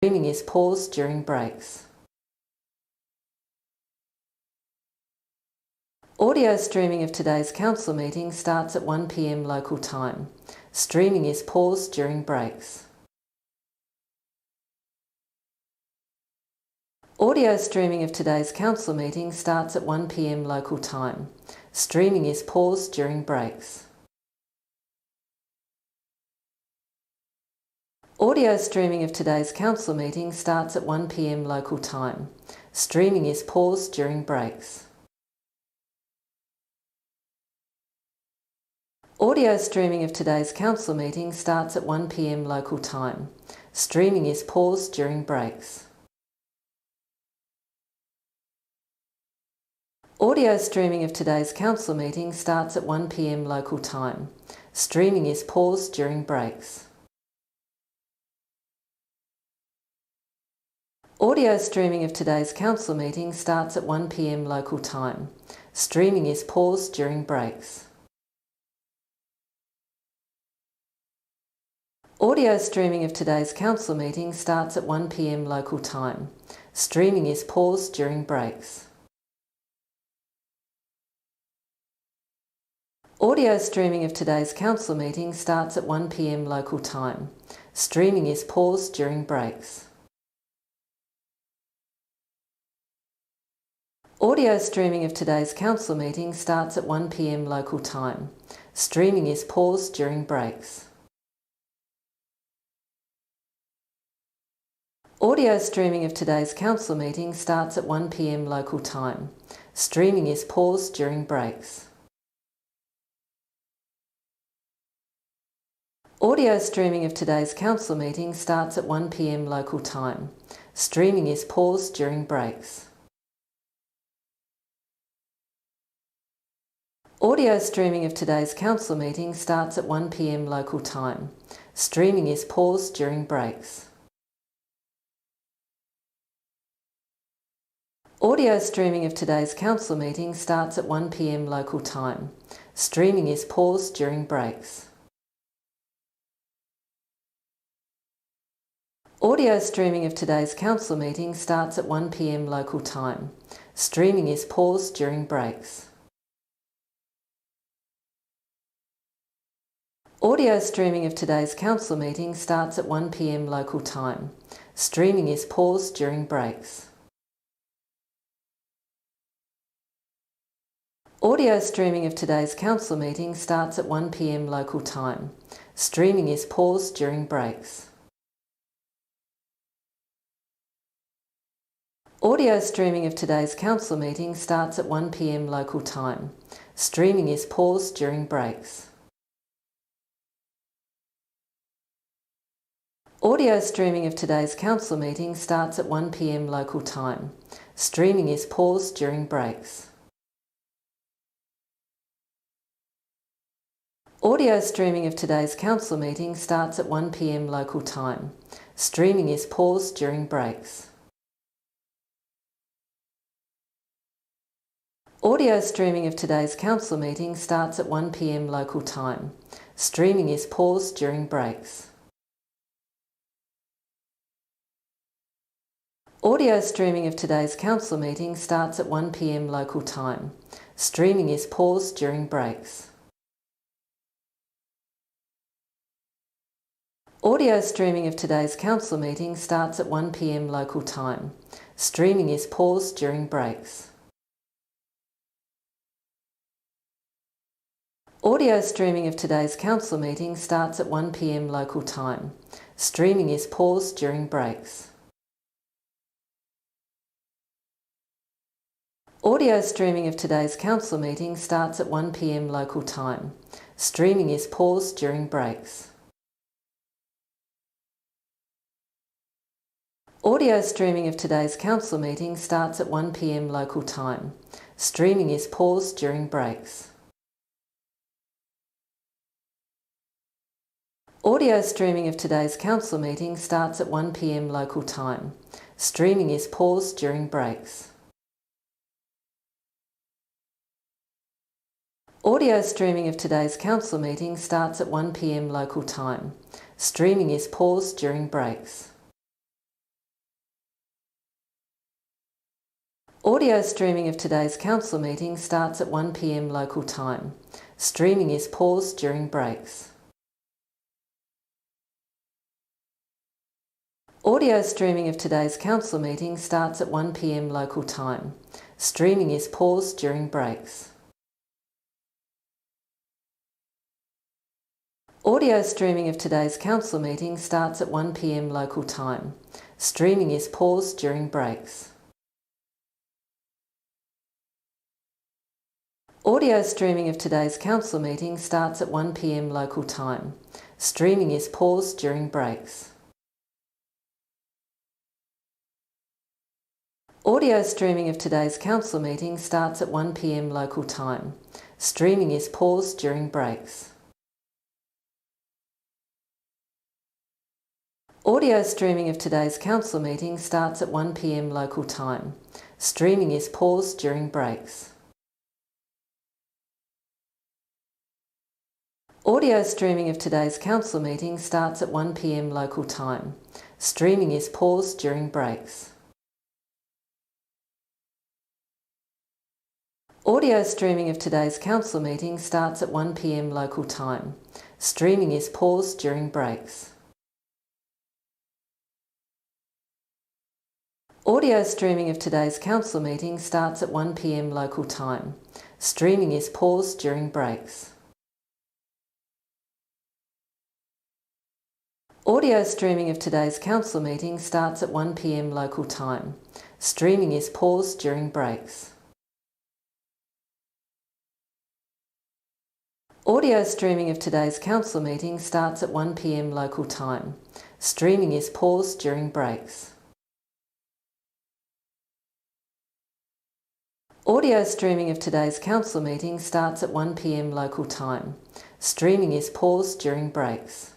Streaming is paused during breaks. Audio streaming of today's council meeting starts at 1 p.m. local time. Streaming is paused during breaks. Audio streaming of today's council meeting starts at 1 p.m. local time. Streaming is paused during breaks. Audio streaming of today's council meeting starts at 1 p.m. local time. Streaming is paused during breaks. Audio streaming of today's council meeting starts at 1 p.m. local time. Streaming is paused during breaks. Audio streaming of today's council meeting starts at 1 p.m. local time. Streaming is paused during breaks. Audio streaming of today's council meeting starts at 1 p.m. local time. Streaming is paused during breaks. Audio streaming of today's council meeting starts at 1 p.m. local time. Streaming is paused during breaks. Audio streaming of today's council meeting starts at 1 p.m. local time. Streaming is paused during breaks. Audio streaming of today's council meeting starts at 1 p.m. local time. Streaming is paused during breaks. Audio streaming of today's council meeting starts at 1 p.m. local time. Streaming is paused during breaks. Audio streaming of today's council meeting starts at 1 p.m. local time. Streaming is paused during breaks. Audio streaming of today's council meeting starts at 1 p.m. local time. Streaming is paused during breaks. Audio streaming of today's council meeting starts at 1 p.m. local time. Streaming is paused during breaks. Audio streaming of today's council meeting starts at 1 p.m. local time. Streaming is paused during breaks. Audio streaming of today's council meeting starts at 1 p.m. local time. Streaming is paused during breaks. Audio streaming of today's council meeting starts at 1 p.m. local time. Streaming is paused during breaks. Audio streaming of today's council meeting starts at 1 p.m. local time. Streaming is paused during breaks. Audio streaming of today's council meeting starts at 1 p.m. local time. Streaming is paused during breaks. Audio streaming of today's council meeting starts at 1 p.m. local time. Streaming is paused during breaks. Audio streaming of today's council meeting starts at 1 p.m. local time. Streaming is paused during breaks. Audio streaming of today's council meeting starts at 1 p.m. local time. Streaming is paused during breaks. Audio streaming of today's council meeting starts at 1 p.m. local time. Streaming is paused during breaks. Audio streaming of today's council meeting starts at 1 p.m. local time. Streaming is paused during breaks. Audio streaming of today's council meeting starts at 1 p.m. local time. Streaming is paused during breaks. Audio streaming of today's council meeting starts at 1 p.m. local time. Streaming is paused during breaks. Audio streaming of today's council meeting starts at 1 p.m. local time. Streaming is paused during breaks. Audio streaming of today's council meeting starts at 1 p.m. local time. Streaming is paused during breaks. Audio streaming of today's council meeting starts at 1 p.m. local time. Streaming is paused during breaks. Audio streaming of today's council meeting starts at 1 p.m. local time. Streaming is paused during breaks. Audio streaming of today's council meeting starts at 1 p.m. local time. Streaming is paused during breaks. Audio streaming of today's council meeting starts at 1 p.m. local time. Streaming is paused during breaks. Audio streaming of today's council meeting starts at 1 p.m. local time. Streaming is paused during breaks. Audio streaming of today's council meeting starts at 1 p.m. local time. Streaming is paused during breaks. Audio streaming of today's council meeting starts at 1 p.m. local time. Streaming is paused during breaks. Audio streaming of today's council meeting starts at 1 p.m. local time. Streaming is paused during breaks. Audio streaming of today's council meeting starts at 1 p.m. local time. Streaming is paused during breaks. Audio streaming of today's council meeting starts at 1 p.m. local time. Streaming is paused during breaks. Audio streaming of today's council meeting starts at 1 p.m. local time. Streaming is paused during breaks. Audio streaming of today's council meeting starts at 1 p.m. local time. Streaming is paused during breaks.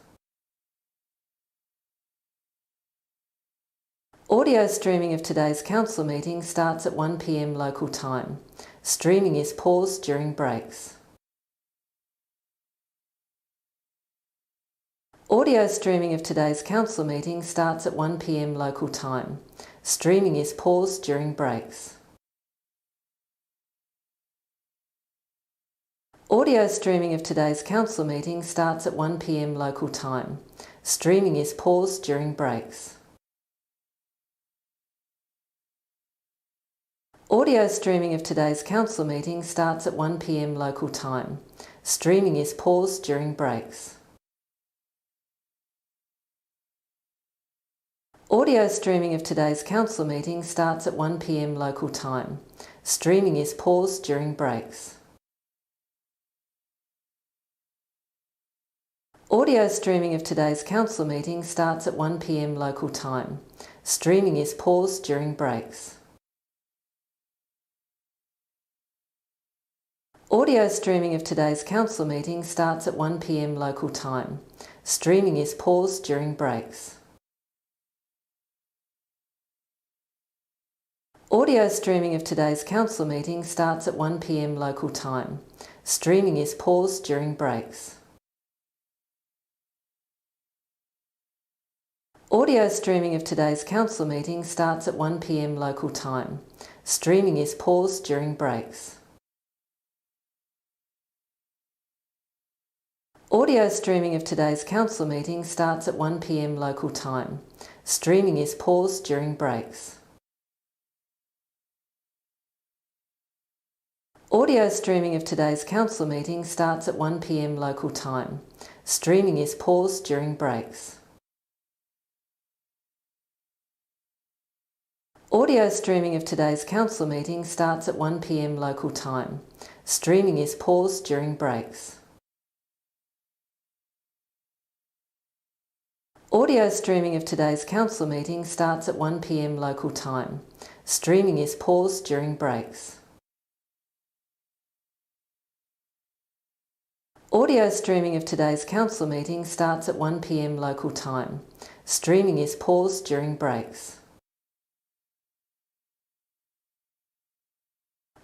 Audio streaming of today's council meeting starts at 1 p.m. local time. Streaming is paused during breaks. Audio streaming of today's council meeting starts at 1 p.m. local time. Streaming is paused during breaks. Audio streaming of today's council meeting starts at 1 p.m. local time. Streaming is paused during breaks. Audio streaming of today's council meeting starts at 1 p.m. local time. Streaming is paused during breaks. Audio streaming of today's council meeting starts at 1 p.m. local time. Streaming is paused during breaks. Audio streaming of today's council meeting starts at 1 p.m. local time. Streaming is paused during breaks. Audio streaming of today's council meeting starts at 1 p.m. local time. Streaming is paused during breaks. Audio streaming of today's council meeting starts at 1 p.m. local time. Streaming is paused during breaks. Audio streaming of today's council meeting starts at 1 p.m. local time. Streaming is paused during breaks. Audio streaming of today's council meeting starts at 1 p.m. local time. Streaming is paused during breaks. Audio streaming of today's council meeting starts at 1 p.m. local time. Streaming is paused during breaks. Audio streaming of today's council meeting starts at 1 p.m. local time. Streaming is paused during breaks. Audio streaming of today's council meeting starts at 1 p.m. local time. Streaming is paused during breaks. Audio streaming of today's council meeting starts at 1 p.m. local time. Streaming is paused during breaks.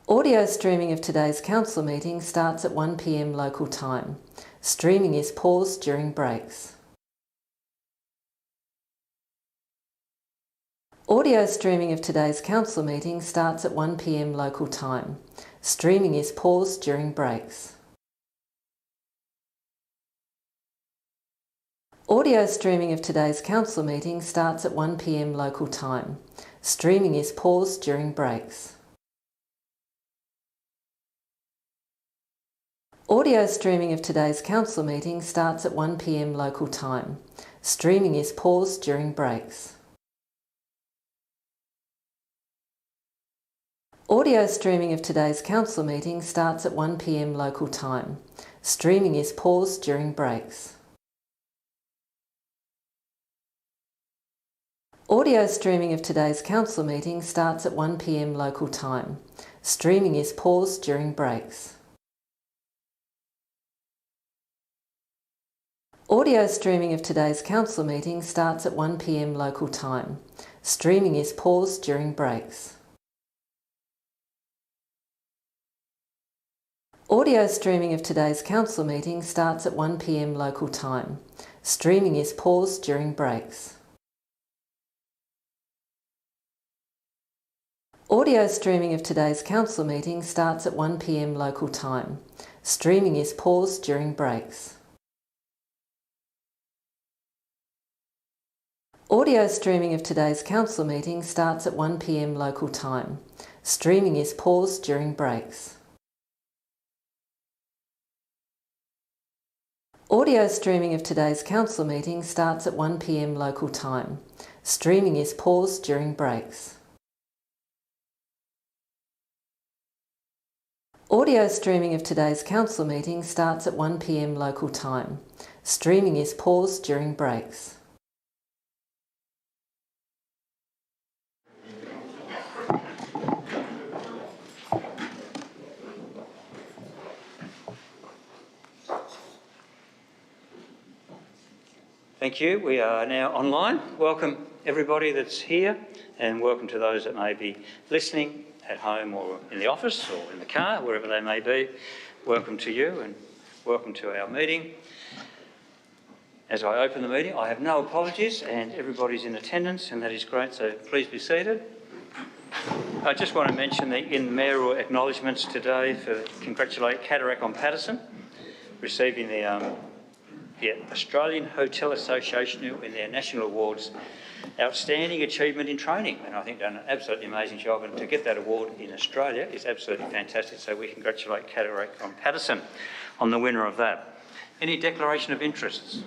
Audio streaming of today's council meeting starts at 1 p.m. local time. Streaming is paused during breaks. Audio streaming of today's council meeting starts at 1 p.m. local time. Streaming is paused during breaks. Audio streaming of today's council meeting starts at 1 p.m. local time. Streaming is paused during breaks. Audio streaming of today's council meeting starts at 1 p.m. local time. Streaming is paused during breaks. Audio streaming of today's council meeting starts at 1 p.m. local time. Streaming is paused during breaks. Audio streaming of today's council meeting starts at 1 p.m. local time. Streaming is paused during breaks. Audio streaming of today's council meeting starts at 1 p.m. local time. Streaming is paused during breaks. Audio streaming of today's council meeting starts at 1 p.m. local time. Streaming is paused during breaks. Audio streaming of today's council meeting starts at 1 p.m. local time. Streaming is paused during breaks. Audio streaming of today's council meeting starts at 1 p.m. local time. Streaming is paused during breaks. Audio streaming of today's council meeting starts at 1 p.m. local time. Streaming is paused during breaks. Audio streaming of today's council meeting starts at 1 p.m. local time. Streaming is paused during breaks. Thank you. We are now online. Welcome everybody that's here, and welcome to those that may be listening at home or in the office or in the car, wherever they may be. Welcome to you and welcome to our meeting. As I open the meeting, I have no apologies and everybody's in attendance, and that is great, so please be seated. I just want to mention that in the mayoral acknowledgements today for congratulate Cataract on Patterson, receiving the Australian Hotel Association in their National Awards Outstanding Achievement in Training, and I think done an absolutely amazing job, and to get that award in Australia is absolutely fantastic, so we congratulate Cataract on Patterson on the winner of that. Any declaration of interests?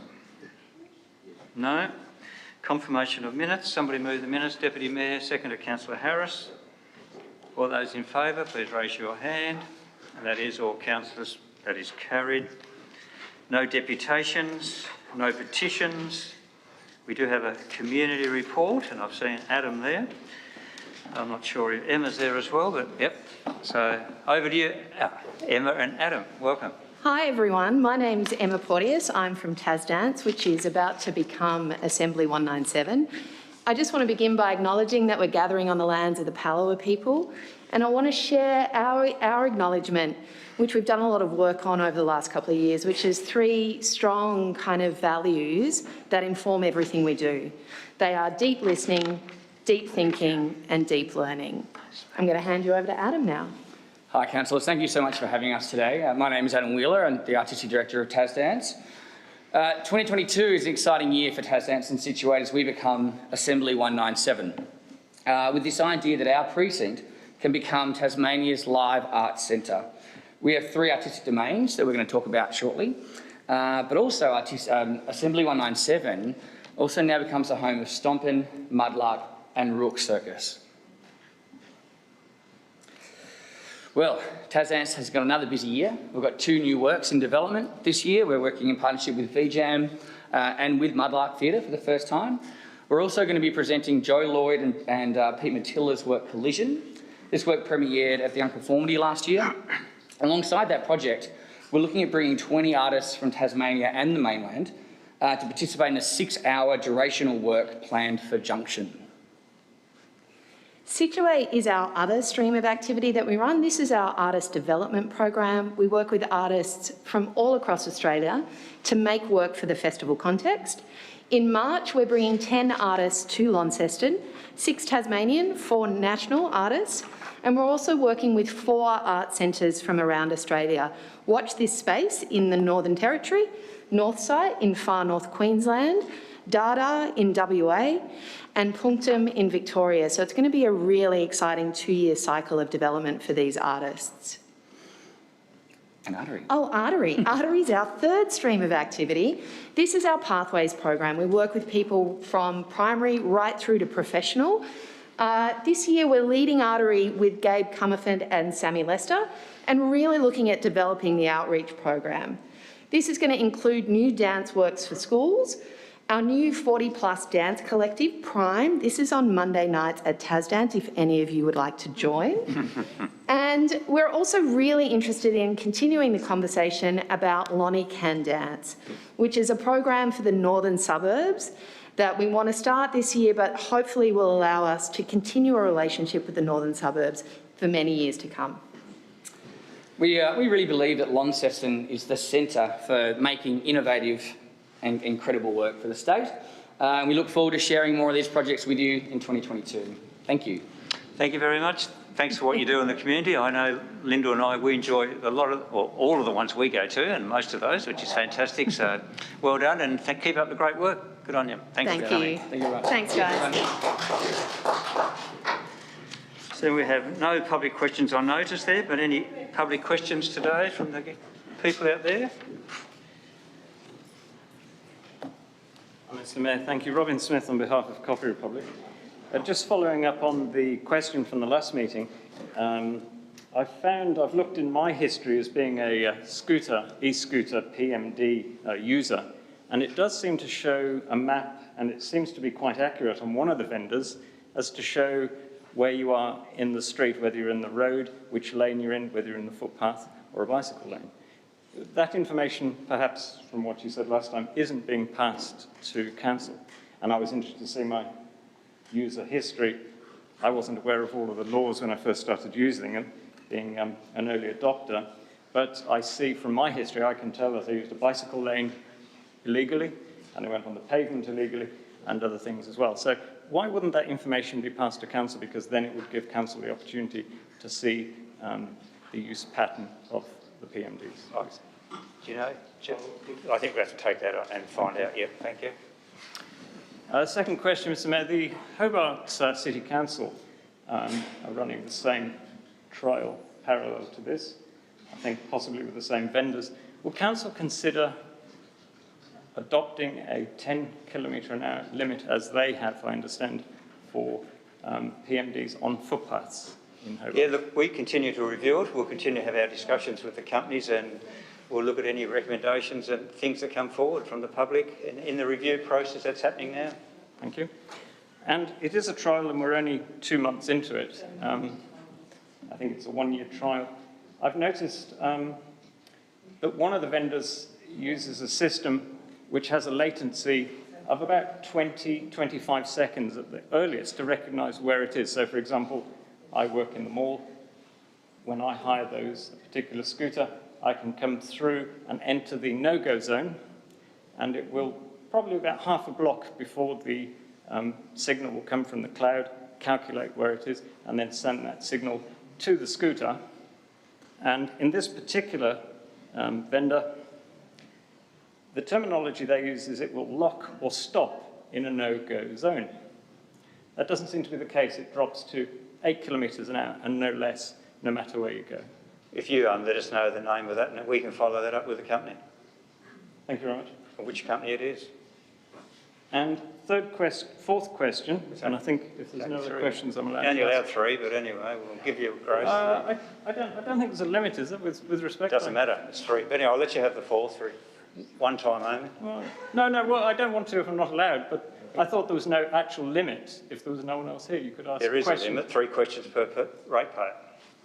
No? Confirmation of minutes. Somebody move the minutes. Deputy Mayor, seconded Councillor Harris. All those in favour, please raise your hand. And that is all councillors. That is carried. No deputations, no petitions. We do have a community report, and I've seen Adam there. I'm not sure if Emma's there as well, but yep. So over to you, Emma and Adam. Welcome. Hi everyone, my name's Emma Porteous. I'm from Tasdance, which is about to become Assembly 197. I just want to begin by acknowledging that we're gathering on the lands of the Palawa people, and I want to share our acknowledgement, which we've done a lot of work on over the last couple of years, which is 3 strong kind of values that inform everything we do. They are deep listening, deep thinking and deep learning. I'm going to hand you over to Adam now. Hi councillors, thank you so much for having us today. My name is Adam Wheeler, I'm the Artistic Director of Tasdance. 2022 is an exciting year for Tasdance in situ as we become Assembly 197, with this idea that our precinct can become Tasmania's live arts centre. We have 3 artistic domains that we're going to talk about shortly, but also Assembly 197 also now becomes the home of Stompin, Mudlark and Rook Circus. Well, Tasdance has got another busy year. We've got 2 new works in development this year. We're working in partnership with VJam and with Mudlark Theatre for the first time. We're also going to be presenting Joe Lloyd and Pete Matilla's work Collision. This work premiered at the Unconformity last year. Alongside that project, we're looking at bringing 20 artists from Tasmania and the mainland to participate in a 6-hour durational work planned for Junction. Situate is our other stream of activity that we run. This is our artist development program. We work with artists from all across Australia to make work for the festival context. In March, we're bringing 10 artists to Launceston, 6 Tasmanian, 4 national artists, and we're also working with 4 art centres from around Australia. Watch This Space in the Northern Territory, Northside in far north Queensland, Dada in WA, and Punctum in Victoria. So it's going to be a really exciting 2-year cycle of development for these artists. And Artery. Oh, Artery. Artery is our third stream of activity. This is our Pathways program. We work with people from primary right through to professional. This year we're leading Artery with Gabe Comerford and Sammy Lester and really looking at developing the outreach program. This is going to include new dance works for schools, our new 40-plus dance collective, Prime. This is on Monday nights at Tasdance, if any of you would like to join. And we're also really interested in continuing the conversation about Lonnie Can Dance, which is a program for the northern suburbs that we want to start this year, but hopefully will allow us to continue a relationship with the northern suburbs for many years to come. We really believe that Launceston is the centre for making innovative and incredible work for the state. And we look forward to sharing more of these projects with you in 2022. Thank you. Thank you very much. Thanks for what you do in the community. I know Linda and I, we enjoy a lot of, or all of the ones we go to, and most of those, which is fantastic. So well done, and keep up the great work. Good on you. Thanks for coming. Thank you. Thank you very much. Thanks, guys. So we have no public questions on notice there, but any public questions today from the people out there? Mr Mayor, thank you. Robin Smith on behalf of Coffee Republic. Just following up on the question from the last meeting, I've looked in my history as being a e-scooter PMD user, and it does seem to show a map, and it seems to be quite accurate on one of the vendors as to show where you are in the street, whether you're in the road, which lane you're in, whether you're in the footpath or a bicycle lane. That information, perhaps from what you said last time, isn't being passed to council. And I was interested to see my user history. I wasn't aware of all of the laws when I first started using them, being an early adopter. But I see from my history, I can tell that I used a bicycle lane illegally, and I went on the pavement illegally, and other things as well. So why wouldn't that information be passed to council? Because then it would give council the opportunity to see the use pattern of the PMDs. Do you know? I think we have to take that on and find out. Yeah, thank you. Second question, Mr Mayor. The Hobart City Council are running the same trial parallel to this, I think possibly with the same vendors. Will council consider adopting a 10-kilometre-an-hour limit, as they have, I understand, for PMDs on footpaths in Hobart? Yeah, look, we continue to review it. We'll continue to have our discussions with the companies, and we'll look at any recommendations and things that come forward from the public in the review process that's happening now. Thank you. And it is a trial, and we're only 2 months into it. I think it's a 1-year trial. I've noticed that one of the vendors uses a system which has a latency of about 20-25 seconds at the earliest to recognise where it is. So, for example, I work in the mall. When I hire a particular scooter, I can come through and enter the no-go zone, and it will probably about half a block before the signal will come from the cloud, calculate where it is, and then send that signal to the scooter. And in this particular vendor, the terminology they use is it will lock or stop in a no-go zone. That doesn't seem to be the case. It drops to 8 kilometres an hour and no less, no matter where you go. If you let us know the name of that, and we can follow that up with the company. Thank you very much. Or which company it is. And fourth question, and I think if there's no other questions, I'm allowed. You're only allowed 3, but anyway, we'll give you grace. I don't think there's a limit, is there, with respect? Doesn't matter. It's 3. But anyway, I'll let you have the 4th 3. One time only. Well, no. Well, I don't want to if I'm not allowed. But I thought there was no actual limit. If there was no one else here, you could ask. There is a limit. 3 questions per ratepayer.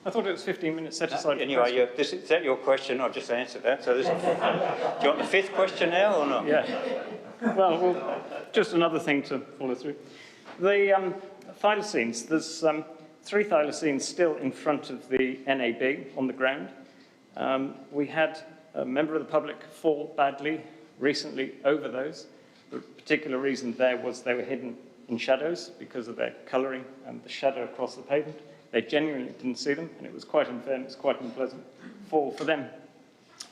I thought it was 15 minutes set aside. Anyway, is that your question? I've just answered that. So do you want the 5th question now or not? Yeah. Well, just another thing to follow through. The thylacines. There's 3 thylacines still in front of the NAB on the ground. We had a member of the public fall badly recently over those. The particular reason there was they were hidden in shadows because of their colouring and the shadow across the pavement. They genuinely didn't see them, and it was quite unfair and it was quite an unpleasant fall for them.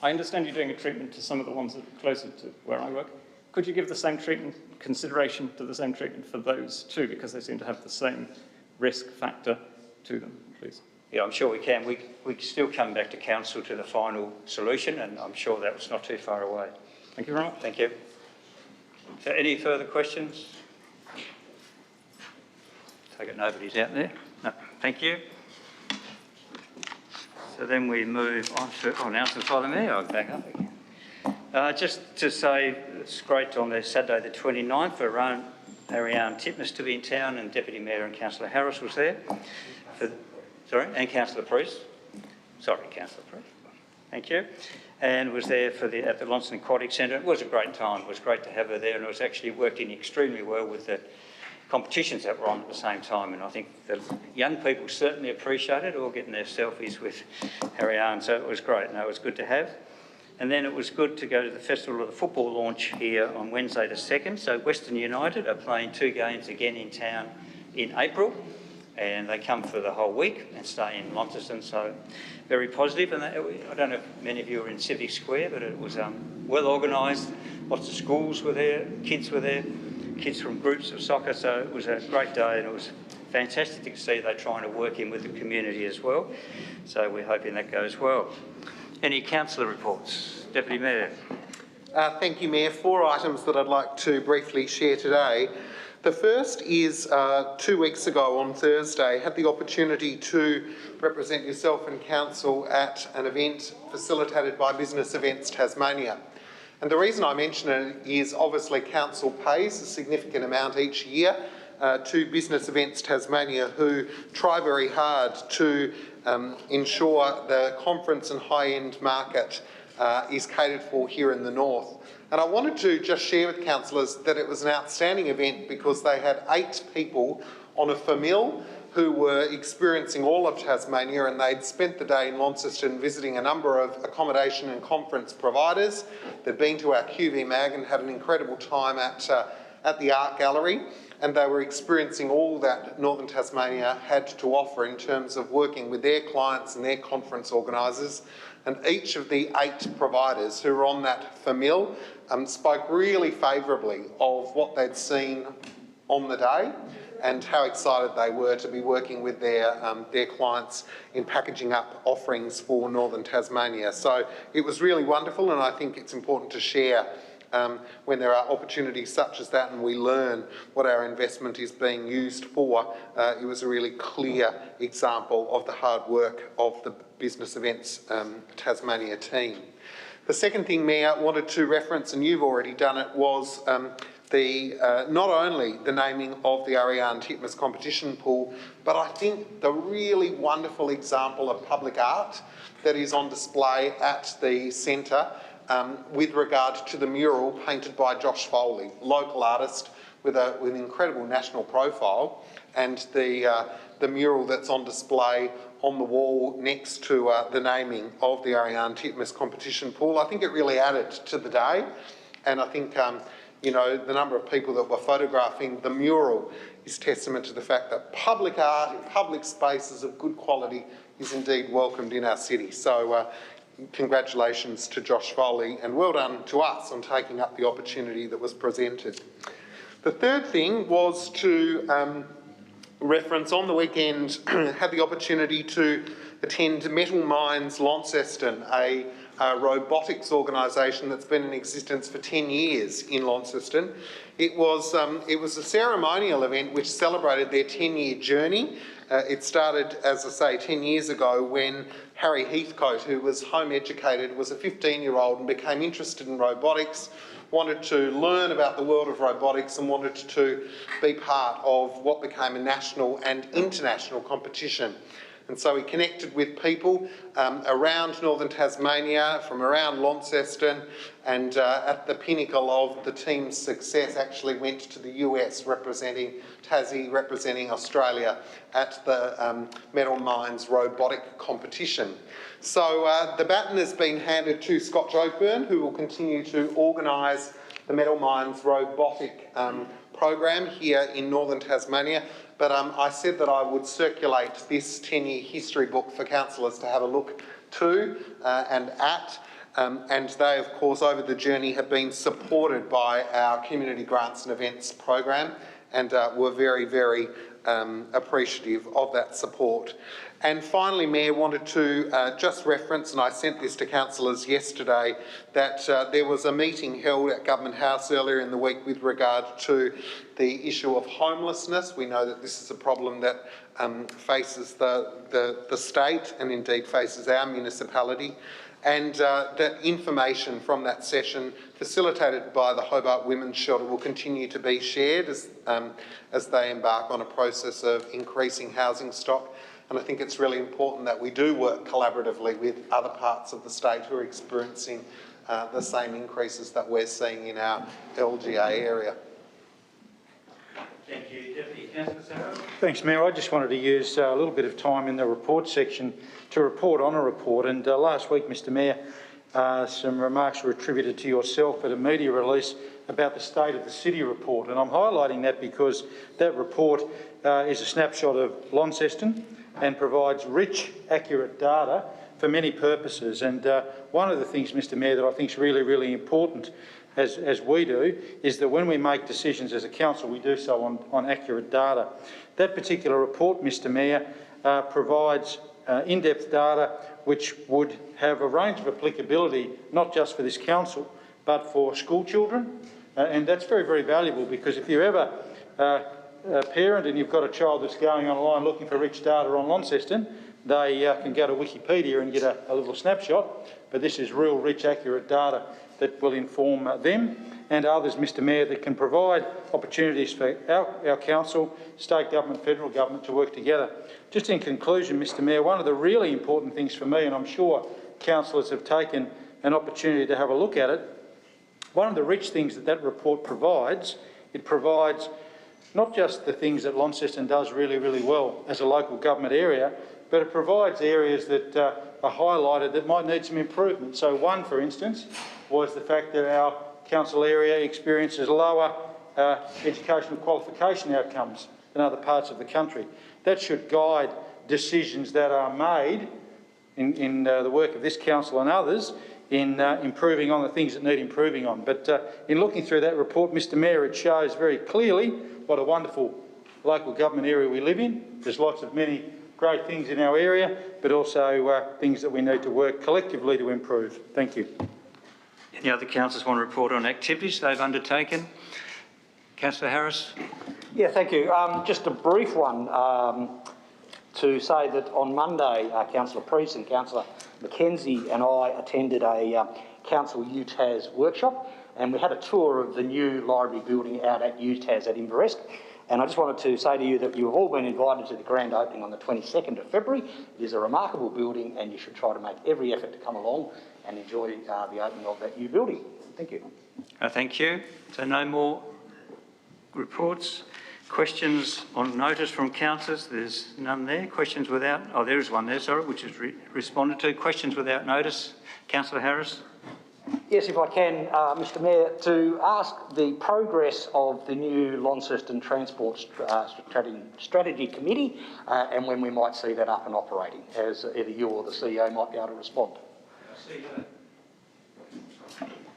I understand you're doing a treatment to some of the ones that are closer to where I work. Could you give the same treatment, consideration to the same treatment for those too, because they seem to have the same risk factor to them, please? Yeah, I'm sure we can. We still come back to council to the final solution, and I'm sure that was not too far away. Thank you very much. Thank you. So any further questions? Take it nobody's out there. No, thank you. So then we move on to announcements by the Mayor. I'll back up again. Just to say it's great on Saturday the 29th for Ariane Titmus to be in town, and Deputy Mayor and Councillor Harris was there. And Councillor Priest. Sorry, Councillor Priest. Thank you. And was there at the Launceston Aquatic Centre. It was a great time. It was great to have her there, and it was actually worked in extremely well with the competitions that were on at the same time, and I think the young people certainly appreciated it, all getting their selfies with Ariane, so it was great. No, it was good to have. And then it was good to go to the Festival of the Football launch here on Wednesday the 2nd. So Western United are playing 2 games again in town in April, and they come for the whole week and stay in Launceston, so very positive. And I don't know if many of you were in Civic Square, but it was well organised. Lots of schools were there, kids from groups of soccer, so it was a great day, and it was fantastic to see they're trying to work in with the community as well. So we're hoping that goes well. Any councillor reports? Deputy Mayor. Thank you, Mayor. 4 items that I'd like to briefly share today. The first is 2 weeks ago on Thursday, had the opportunity to represent yourself and council at an event facilitated by Business Events Tasmania. And the reason I mention it is obviously council pays a significant amount each year to Business Events Tasmania, who try very hard to ensure the conference and high-end market is catered for here in the north. And I wanted to just share with councillors that it was an outstanding event because they had 8 people on a famille who were experiencing all of Tasmania, and they'd spent the day in Launceston visiting a number of accommodation and conference providers. They'd been to our QV Mag and had an incredible time at the Art Gallery, and they were experiencing all that Northern Tasmania had to offer in terms of working with their clients and their conference organisers. And each of the 8 providers who were on that famille spoke really favourably of what they'd seen on the day and how excited they were to be working with their clients in packaging up offerings for Northern Tasmania. So it was really wonderful, and I think it's important to share when there are opportunities such as that and we learn what our investment is being used for. It was a really clear example of the hard work of the Business Events Tasmania team. The second thing, Mayor, wanted to reference, and you've already done it, was not only the naming of the Ariane Titmus competition pool, but I think the really wonderful example of public art that is on display at the centre with regard to the mural painted by Josh Foley, local artist with an incredible national profile, and the mural that's on display on the wall next to the naming of the Ariane Titmus competition pool. I think it really added to the day, and I think you know, the number of people that were photographing the mural is testament to the fact that public art in public spaces of good quality is indeed welcomed in our city. So congratulations to Josh Foley, and well done to us on taking up the opportunity that was presented. The third thing was to reference on the weekend, had the opportunity to attend Metal Minds Launceston, a robotics organisation that's been in existence for 10 years in Launceston. It was a ceremonial event which celebrated their 10-year journey. It started, as I say, 10 years ago when Harry Heathcote, who was home educated, was a 15-year-old and became interested in robotics, wanted to learn about the world of robotics and wanted to be part of what became a national and international competition. And so he connected with people around Northern Tasmania, from around Launceston, and at the pinnacle of the team's success actually went to the US, representing Tassie, representing Australia at the Metal Minds robotic competition. So the baton has been handed to Scott Jokeburn, who will continue to organise the Metal Mines robotic program here in northern Tasmania. But I said that I would circulate this 10-year history book for councillors to have a look to and at. And they, of course, over the journey have been supported by our Community Grants and Events program and were very, very appreciative of that support. And finally, Mayor, wanted to just reference, and I sent this to councillors yesterday, that there was a meeting held at Government House earlier in the week with regard to the issue of homelessness. We know that this is a problem that faces the state and indeed faces our municipality. And that information from that session, facilitated by the Hobart Women's Shelter, will continue to be shared as they embark on a process of increasing housing stock. And I think it's really important that we do work collaboratively with other parts of the state who are experiencing the same increases that we're seeing in our LGA area. Thank you. Deputy Councillor. Thanks, Mayor. I just wanted to use a little bit of time in the report section to report on a report. And last week, Mr Mayor, some remarks were attributed to yourself at a media release about the State of the City report. And I'm highlighting that because that report is a snapshot of Launceston and provides rich, accurate data for many purposes. And one of the things, Mr Mayor, that I think is really, really important as we do, is that when we make decisions as a council, we do so on accurate data. That particular report, Mr Mayor, provides in-depth data which would have a range of applicability, not just for this council, but for school children. And that's very, very valuable, because if you're ever a parent and you've got a child that's going online looking for rich data on Launceston, they can go to Wikipedia and get a little snapshot, but this is real, rich, accurate data that will inform them and others, Mr Mayor, that can provide opportunities for our council, state government, federal government to work together. Just in conclusion, Mr Mayor, one of the really important things for me, and I'm sure councillors have taken an opportunity to have a look at it, one of the rich things that report provides, it provides not just the things that Launceston does really, really well as a local government area, but it provides areas that are highlighted that might need some improvement. So one, for instance, was the fact that our council area experiences lower educational qualification outcomes than other parts of the country. That should guide decisions that are made in the work of this council and others in improving on the things that need improving on. But in looking through that report, Mr Mayor, it shows very clearly what a wonderful local government area we live in. There's lots of many great things in our area, but also things that we need to work collectively to improve. Thank you. Any other councillors want to report on activities they've undertaken? Councillor Harris. Yeah, thank you. Just a brief one to say that on Monday, Councillor Priest and Councillor Mackenzie and I attended a Council UTAS workshop, and we had a tour of the new library building out at UTAS at Inveresk. And I just wanted to say to you that you've all been invited to the grand opening on the 22nd of February. It is a remarkable building, and you should try to make every effort to come along and enjoy the opening of that new building. Thank you. Thank you. So no more reports. Questions on notice from councillors? There's none there. Questions without... Oh, there is one there, sorry, which is responded to. Questions without notice. Councillor Harris. Yes, if I can, Mr Mayor, to ask the progress of the new Launceston Transport Strategy Committee and when we might see that up and operating, as either you or the CEO might be able to respond.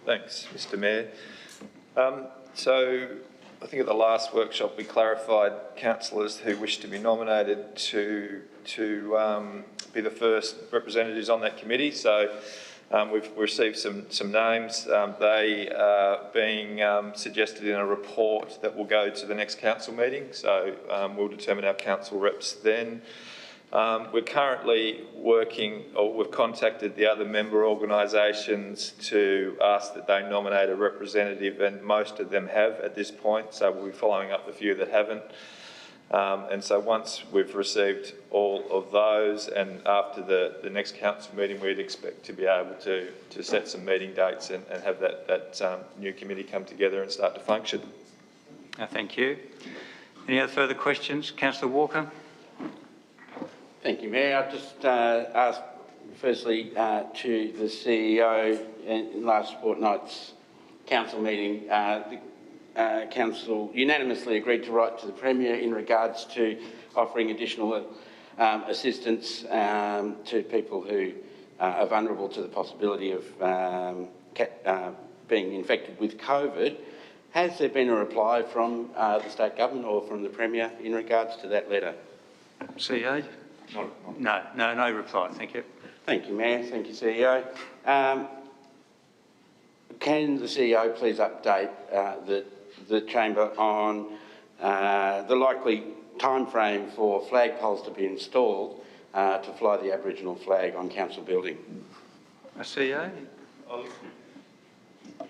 Thanks, Mr Mayor. So I think at the last workshop we clarified councillors who wish to be nominated to be the first representatives on that committee. So we've received some names. They are being suggested in a report that will go to the next council meeting. So we'll determine our council reps then. We're currently working, or we've contacted the other member organisations to ask that they nominate a representative, and most of them have at this point, so we'll be following up the few that haven't. And so once we've received all of those, and after the next council meeting, we'd expect to be able to set some meeting dates and have that new committee come together and start to function. Thank you. Any other further questions? Councillor Walker. Thank you, Mayor. I've just asked firstly to the CEO in last fortnight's council meeting, the council unanimously agreed to write to the Premier in regards to offering additional assistance to people who are vulnerable to the possibility of being infected with COVID. Has there been a reply from the state government or from the Premier in regards to that letter? CEO? No reply, thank you. Thank you, Mayor. Thank you, CEO. Can the CEO please update the Chamber on the likely timeframe for flagpoles to be installed to fly the Aboriginal flag on council building? CEO?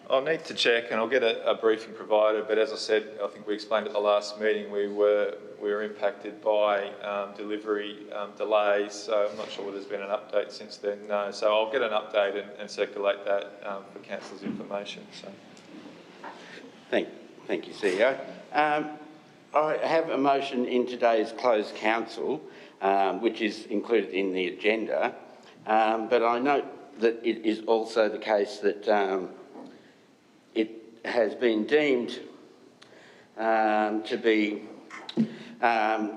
I'll need to check and I'll get a briefing provided, but as I said, I think we explained at the last meeting, we were impacted by delivery delays, so I'm not sure whether there's been an update since then, no. So I'll get an update and circulate that for council's information. So. Thank you, CEO. I have a motion in today's closed council, which is included in the agenda, but I note that it is also the case that it has been deemed to be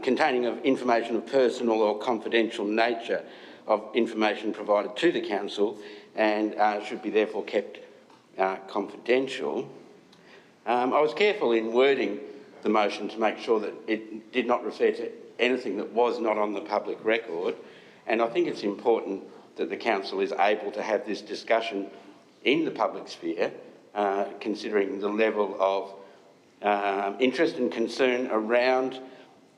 containing of information of personal or confidential nature of information provided to the council and should be therefore kept confidential. I was careful in wording the motion to make sure that it did not refer to anything that was not on the public record, and I think it's important that the council is able to have this discussion in the public sphere, considering the level of interest and concern around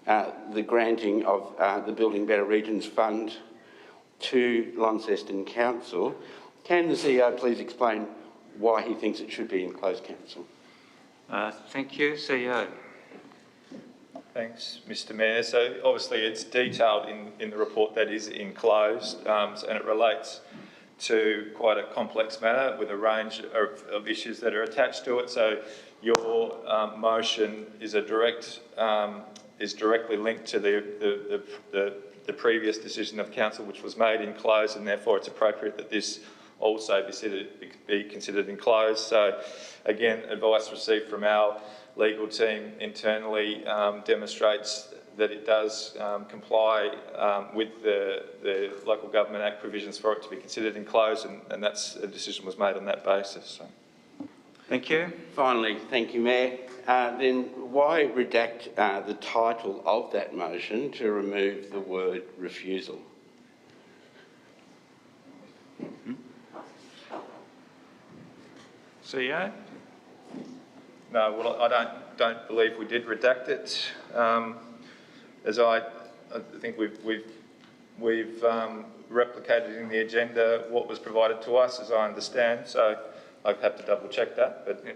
the granting of the Building Better Regions Fund to Launceston Council. Can the CEO please explain why he thinks it should be in closed council? Thank you. CEO. Thanks, Mr Mayor. So obviously it's detailed in the report that is enclosed, and it relates to quite a complex matter with a range of issues that are attached to it. So your motion is directly linked to the previous decision of council, which was made in closed, and therefore it's appropriate that this also be considered in closed. So again, advice received from our legal team internally demonstrates that it does comply with the Local Government Act provisions for it to be considered in closed, and that's a decision was made on that basis. So. Thank you. Finally, thank you, Mayor. Then why redact the title of that motion to remove the word refusal? CEO? No, well, I don't believe we did redact it. As I think we've replicated in the agenda what was provided to us, as I understand. So I'd have to double check that. But yeah.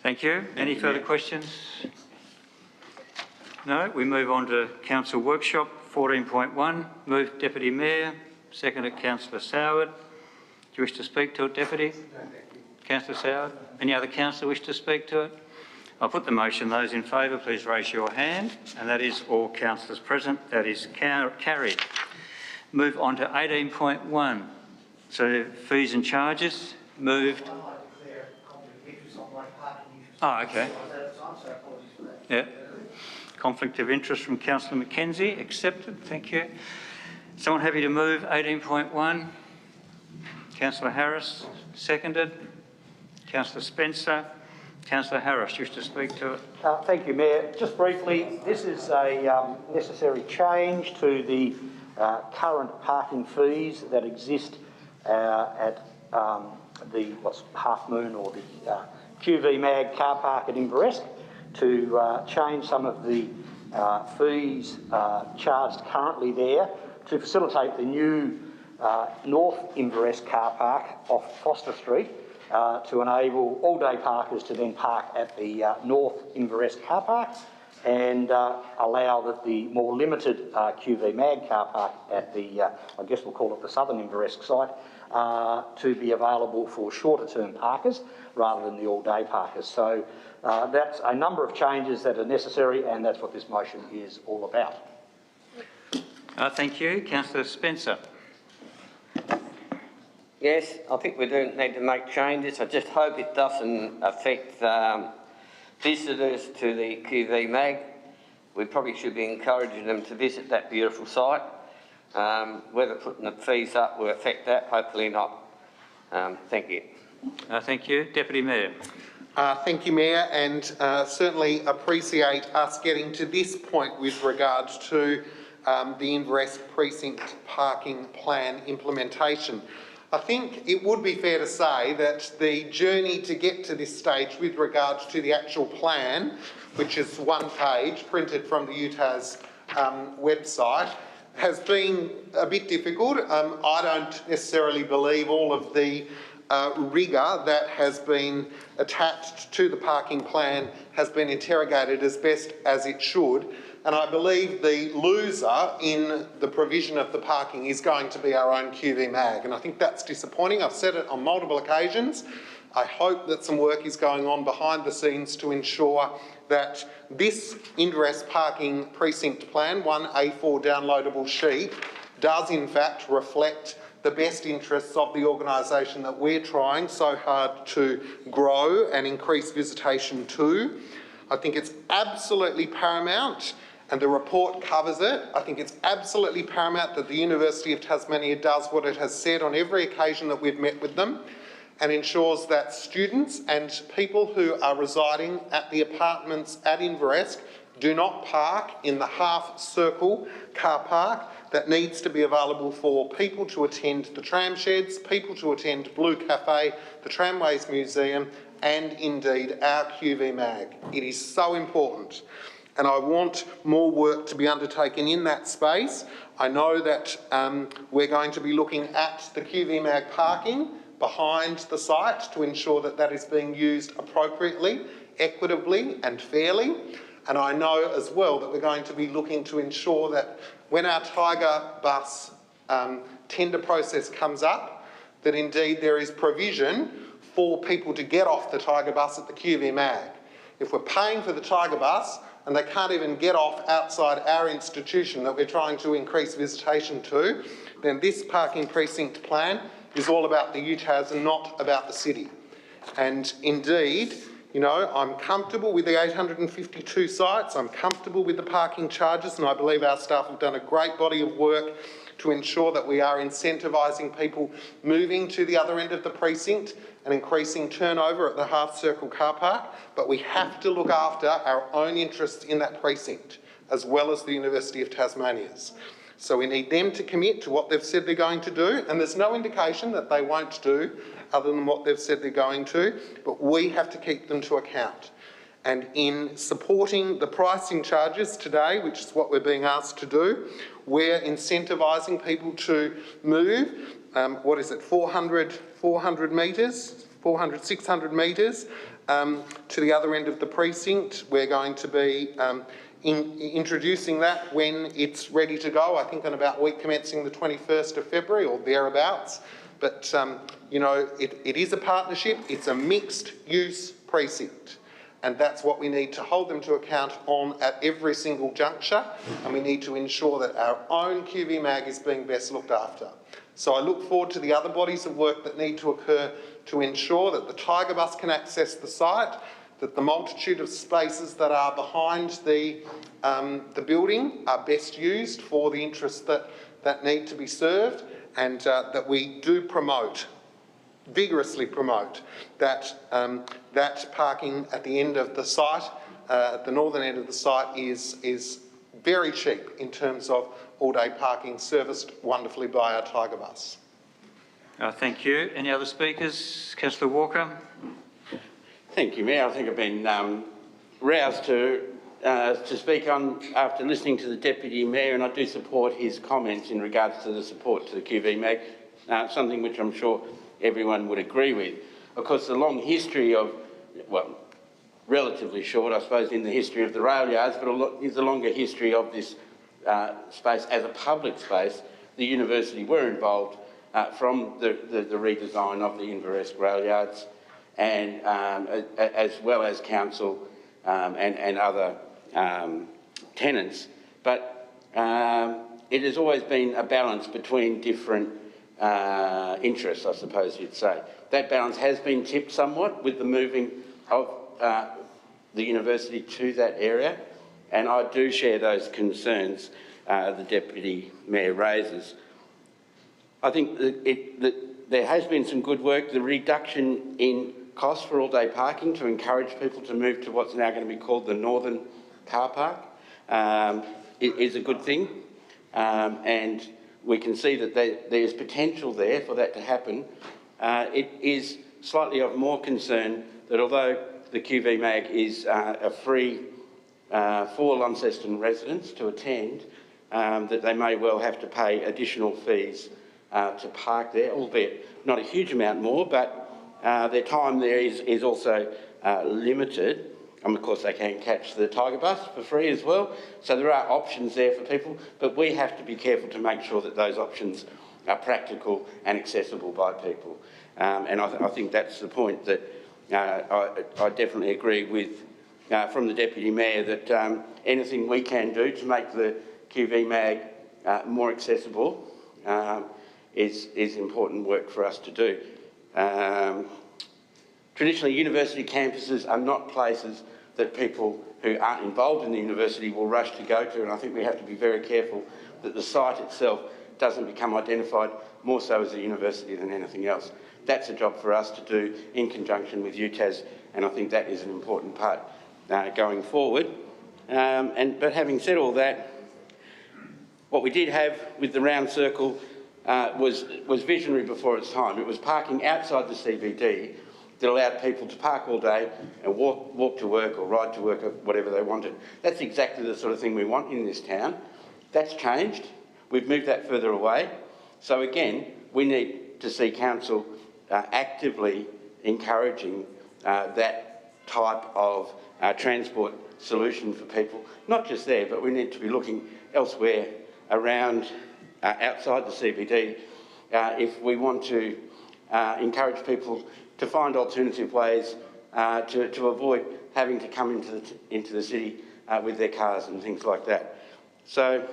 Thank you. Any further questions? No. We move on to council workshop 14.1. Move Deputy Mayor. Seconded Councillor Soward. Do you wish to speak to it, Deputy? No, thank you. Councillor Soward. Any other councillor wish to speak to it? I'll put the motion. Those in favour, please raise your hand. And that is all councillors present. That is carried. Move on to 18.1. So fees and charges. Moved. Oh, okay. Yeah. Conflict of interest from Councillor McKenzie. Accepted. Thank you. Someone happy to move 18.1? Councillor Harris. Seconded. Councillor Spencer. Councillor Harris, you wish to speak to it? Thank you, Mayor. Just briefly, this is a necessary change to the current parking fees that exist at the Half Moon or the QV Mag car park at Inveresk, to change some of the fees charged currently there to facilitate the new North Inveresk car park off Foster Street, to enable all-day parkers to then park at the North Inveresk car park and allow that the more limited QV Mag car park at the, I guess we'll call it the Southern Inveresk site, to be available for shorter-term parkers rather than the all-day parkers. So that's a number of changes that are necessary, and that's what this motion is all about. Thank you. Councillor Spencer. Yes, I think we do need to make changes. I just hope it doesn't affect visitors to the QV Mag. We probably should be encouraging them to visit that beautiful site. Whether putting the fees up will affect that, hopefully not. Thank you. Thank you. Deputy Mayor. Thank you, Mayor, and certainly appreciate us getting to this point with regards to the Inverest Precinct Parking Plan implementation. I think it would be fair to say that the journey to get to this stage with regards to the actual plan, which is one page printed from the UTAS website, has been a bit difficult. I don't necessarily believe all of the rigour that has been attached to the parking plan has been interrogated as best as it should. And I believe the loser in the provision of the parking is going to be our own QV Mag. And I think that's disappointing. I've said it on multiple occasions. I hope that some work is going on behind the scenes to ensure that this Inverest Parking Precinct Plan, one A4 downloadable sheet, does in fact reflect the best interests of the organisation that we're trying so hard to grow and increase visitation to. I think it's absolutely paramount, and the report covers it. I think it's absolutely paramount that the University of Tasmania does what it has said on every occasion that we've met with them, and ensures that students and people who are residing at the apartments at Inverest do not park in the half-circle car park that needs to be available for people to attend the tram sheds, people to attend Blue Cafe, the Tramways Museum, and indeed our QV Mag. It is so important. And I want more work to be undertaken in that space. I know that we're going to be looking at the QV Mag parking behind the site to ensure that that is being used appropriately, equitably and fairly. And I know as well that we're going to be looking to ensure that when our Tiger bus tender process comes up, that indeed there is provision for people to get off the Tiger bus at the QV Mag. If we're paying for the Tiger bus and they can't even get off outside our institution that we're trying to increase visitation to, then this parking precinct plan is all about the UTAS and not about the city. And indeed, you know, I'm comfortable with the 852 sites, I'm comfortable with the parking charges, and I believe our staff have done a great body of work to ensure that we are incentivising people moving to the other end of the precinct and increasing turnover at the half-circle car park, but we have to look after our own interests in that precinct, as well as the University of Tasmania's. So we need them to commit to what they've said they're going to do, and there's no indication that they won't do other than what they've said they're going to, but we have to keep them to account. And in supporting the pricing charges today, which is what we're being asked to do, we're incentivising people to move, 400 metres, 600 metres to the other end of the precinct. We're going to be introducing that when it's ready to go, I think on about week commencing the 21st of February or thereabouts. But, you know, it is a partnership, it's a mixed use precinct. And that's what we need to hold them to account on at every single juncture, and we need to ensure that our own QV Mag is being best looked after. So I look forward to the other bodies of work that need to occur to ensure that the Tiger bus can access the site, that the multitude of spaces that are behind the building are best used for the interests that need to be served, and that we do promote, vigorously promote, that that parking at the end of the site, at the northern end of the site, is very cheap in terms of all-day parking, serviced wonderfully by our Tiger bus. Thank you. Any other speakers? Councillor Walker. Thank you, Mayor. I think I've been roused to speak on after listening to the Deputy Mayor, and I do support his comments in regards to the support to the QV Mag, something which I'm sure everyone would agree with. Of course, the long history of, well, relatively short, I suppose, in the history of the rail yards, but is a longer history of this space as a public space. The university were involved from the redesign of the Inverest rail yards, and as well as council and other tenants. But it has always been a balance between different interests, I suppose you'd say. That balance has been tipped somewhat with the moving of the university to that area, and I do share those concerns the Deputy Mayor raises. I think that there has been some good work. The reduction in costs for all-day parking to encourage people to move to what's now going to be called the Northern Car Park is a good thing, and we can see that there's potential there for that to happen. It is slightly of more concern that although the QV Mag is a free for Launceston residents to attend, that they may well have to pay additional fees to park there, albeit not a huge amount more, but their time there is also limited. And of course they can catch the Tiger bus for free as well. So there are options there for people, but we have to be careful to make sure that those options are practical and accessible by people. And I think that's the point that I definitely agree with from the Deputy Mayor, that anything we can do to make the QV Mag more accessible is important work for us to do. Traditionally, university campuses are not places that people who aren't involved in the university will rush to go to, and I think we have to be very careful that the site itself doesn't become identified more so as a university than anything else. That's a job for us to do in conjunction with UTAS, and I think that is an important part going forward. But having said all that, what we did have with the round circle was visionary before its time. It was parking outside the CBD that allowed people to park all day and walk to work or ride to work or whatever they wanted. That's exactly the sort of thing we want in this town. That's changed. We've moved that further away. So again, we need to see council actively encouraging that type of transport solution for people. Not just there, but we need to be looking elsewhere around outside the CBD if we want to encourage people to find alternative ways to avoid having to come into the city with their cars and things like that. So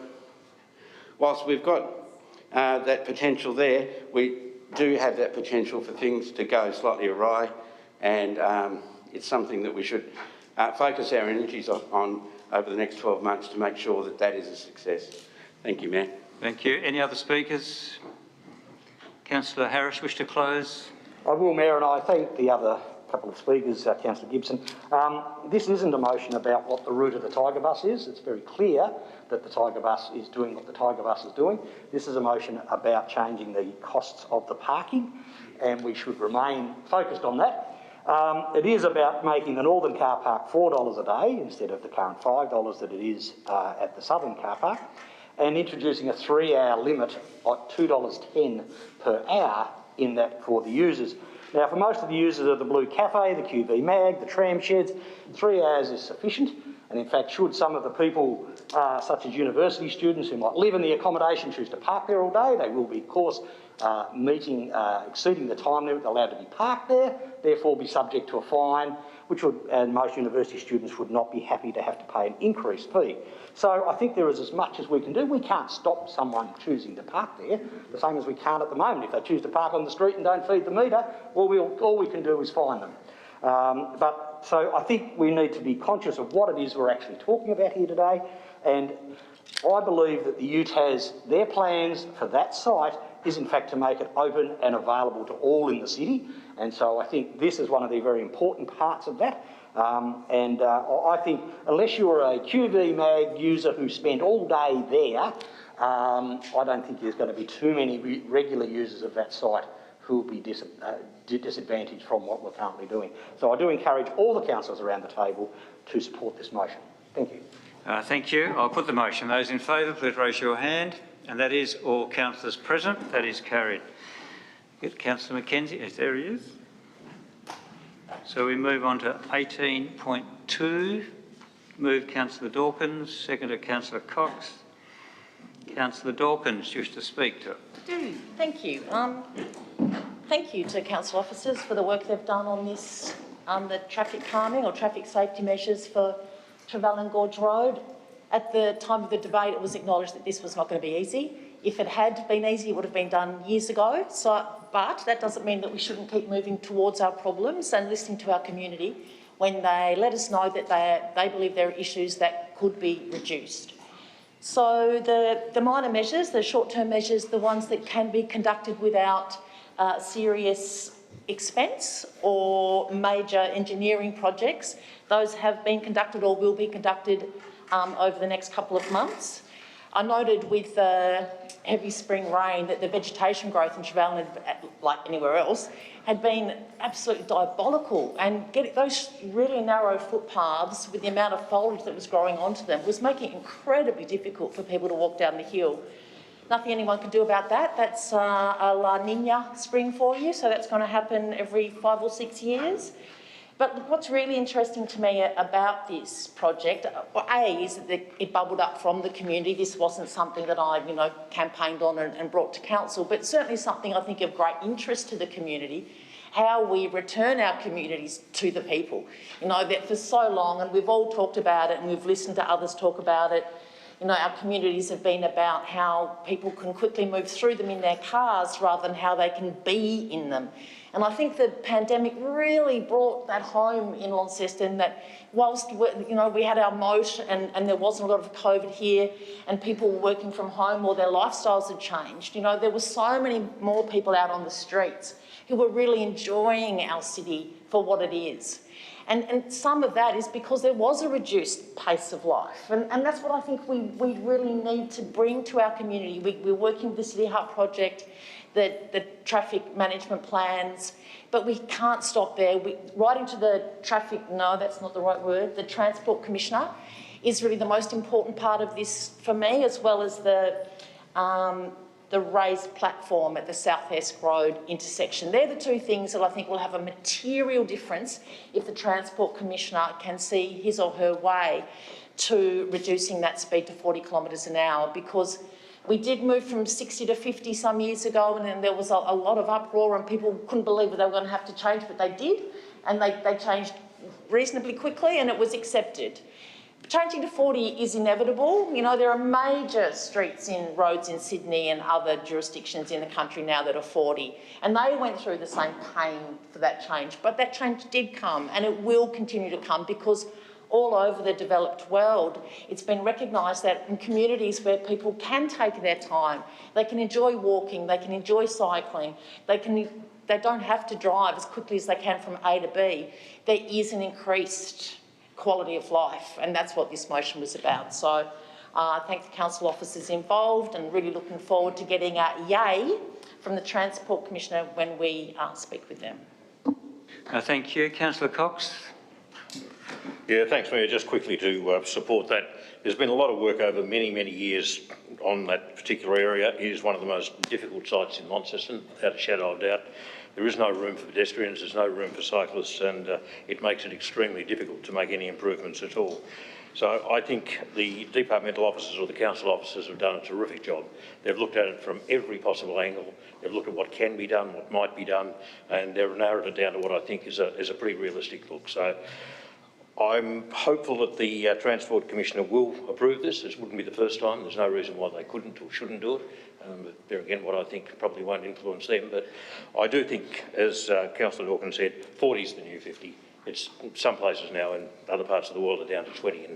whilst we've got that potential there, we do have that potential for things to go slightly awry, and it's something that we should focus our energies on over the next 12 months to make sure that that is a success. Thank you, Mayor. Thank you. Any other speakers? Councillor Harris, wish to close? I will, Mayor, and I thank the other couple of speakers, Councillor Gibson. This isn't a motion about what the route of the Tiger bus is. It's very clear that the Tiger bus is doing what the Tiger bus is doing. This is a motion about changing the costs of the parking, and we should remain focused on that. It is about making the Northern Car Park $4 a day instead of the current $5 that it is at the Southern Car Park, and introducing a 3-hour limit at $2.10 per hour in that for the users. Now, for most of the users of the Blue Cafe, the QV Mag, the tram sheds, 3 hours is sufficient. And in fact, should some of the people, such as university students who might live in the accommodation, choose to park there all day, they will be, of course, exceeding the time limit allowed to be parked there, therefore be subject to a fine, which would, and most university students would not be happy to have to pay an increased fee. So I think there is as much as we can do. We can't stop someone choosing to park there, the same as we can't at the moment. If they choose to park on the street and don't feed the meter, well, all we can do is fine them. So I think we need to be conscious of what it is we're actually talking about here today, and I believe that the UTAS, their plans for that site is in fact to make it open and available to all in the city, and so I think this is one of the very important parts of that. I think unless you're a QV Mag user who spent all day there, I don't think there's going to be too many regular users of that site who will be disadvantaged from what we're currently doing. So I do encourage all the councillors around the table to support this motion. Thank you. Thank you. I'll put the motion. Those in favour, please raise your hand. And that is all councillors present. That is carried. Get Councillor Mackenzie. Yes, there he is. So we move on to 18.2. Moved Councillor Dawkins, seconded Councillor Cox. Councillor Dawkins, you wish to speak to it. Thank you. Thank you to council officers for the work they've done on this, the traffic calming or traffic safety measures for Trevellyn Gorge Road. At the time of the debate, it was acknowledged that this was not going to be easy. If it had been easy, it would have been done years ago. But that doesn't mean that we shouldn't keep moving towards our problems and listening to our community when they let us know that they believe there are issues that could be reduced. So the minor measures, the short-term measures, the ones that can be conducted without serious expense or major engineering projects, those have been conducted or will be conducted over the next couple of months. I noted with the heavy spring rain that the vegetation growth in Trevally, like anywhere else, had been absolutely diabolical, and those really narrow footpaths with the amount of foliage that was growing onto them was making it incredibly difficult for people to walk down the hill. Nothing anyone can do about that. That's a La Nina spring for you, so that's going to happen every 5 or 6 years. But what's really interesting to me about this project, A, is that it bubbled up from the community. This wasn't something that I, campaigned on and brought to council, but certainly something I think of great interest to the community, how we return our communities to the people. That for so long, and we've all talked about it and we've listened to others talk about it, our communities have been about how people can quickly move through them in their cars rather than how they can be in them. And I think the pandemic really brought that home in Launceston, that whilst we had our moat and there wasn't a lot of COVID here and people were working from home or their lifestyles had changed, there were so many more people out on the streets who were really enjoying our city for what it is. And some of that is because there was a reduced pace of life. And that's what I think we really need to bring to our community. We're working with the City Hut project, the traffic management plans, but we can't stop there. Right into the traffic, no, that's not the right word, the Transport Commissioner is really the most important part of this for me, as well as the raised platform at the South Esk Road intersection. They're the two things that I think will have a material difference if the Transport Commissioner can see his or her way to reducing that speed to 40 kilometres an hour, because we did move from 60 to 50 some years ago, and then there was a lot of uproar and people couldn't believe that they were going to have to change, but they did, and they changed reasonably quickly and it was accepted. Changing to 40 is inevitable. There are major streets in roads in Sydney and other jurisdictions in the country now that are 40, and they went through the same pain for that change. But that change did come, and it will continue to come, because all over the developed world, it's been recognised that in communities where people can take their time, they can enjoy walking, they can enjoy cycling, they don't have to drive as quickly as they can from A to B, there is an increased quality of life, and that's what this motion was about. So I thank the council officers involved, and really looking forward to getting a yay from the Transport Commissioner when we speak with them. Thank you. Councillor Cox. Yeah, thanks, Mayor. Just quickly to support that. There's been a lot of work over many, many years on that particular area. It is one of the most difficult sites in Launceston, without a shadow of doubt. There is no room for pedestrians, there's no room for cyclists, and it makes it extremely difficult to make any improvements at all. So I think the departmental officers or the council officers have done a terrific job. They've looked at it from every possible angle. They've looked at what can be done, what might be done, and they've narrowed it down to what I think is a pretty realistic look. So I'm hopeful that the Transport Commissioner will approve this. This wouldn't be the first time. There's no reason why they couldn't or shouldn't do it. There again, what I think probably won't influence them. But I do think, as Councillor Dawkins said, 40 is the new 50. It's some places now in other parts of the world are down to 20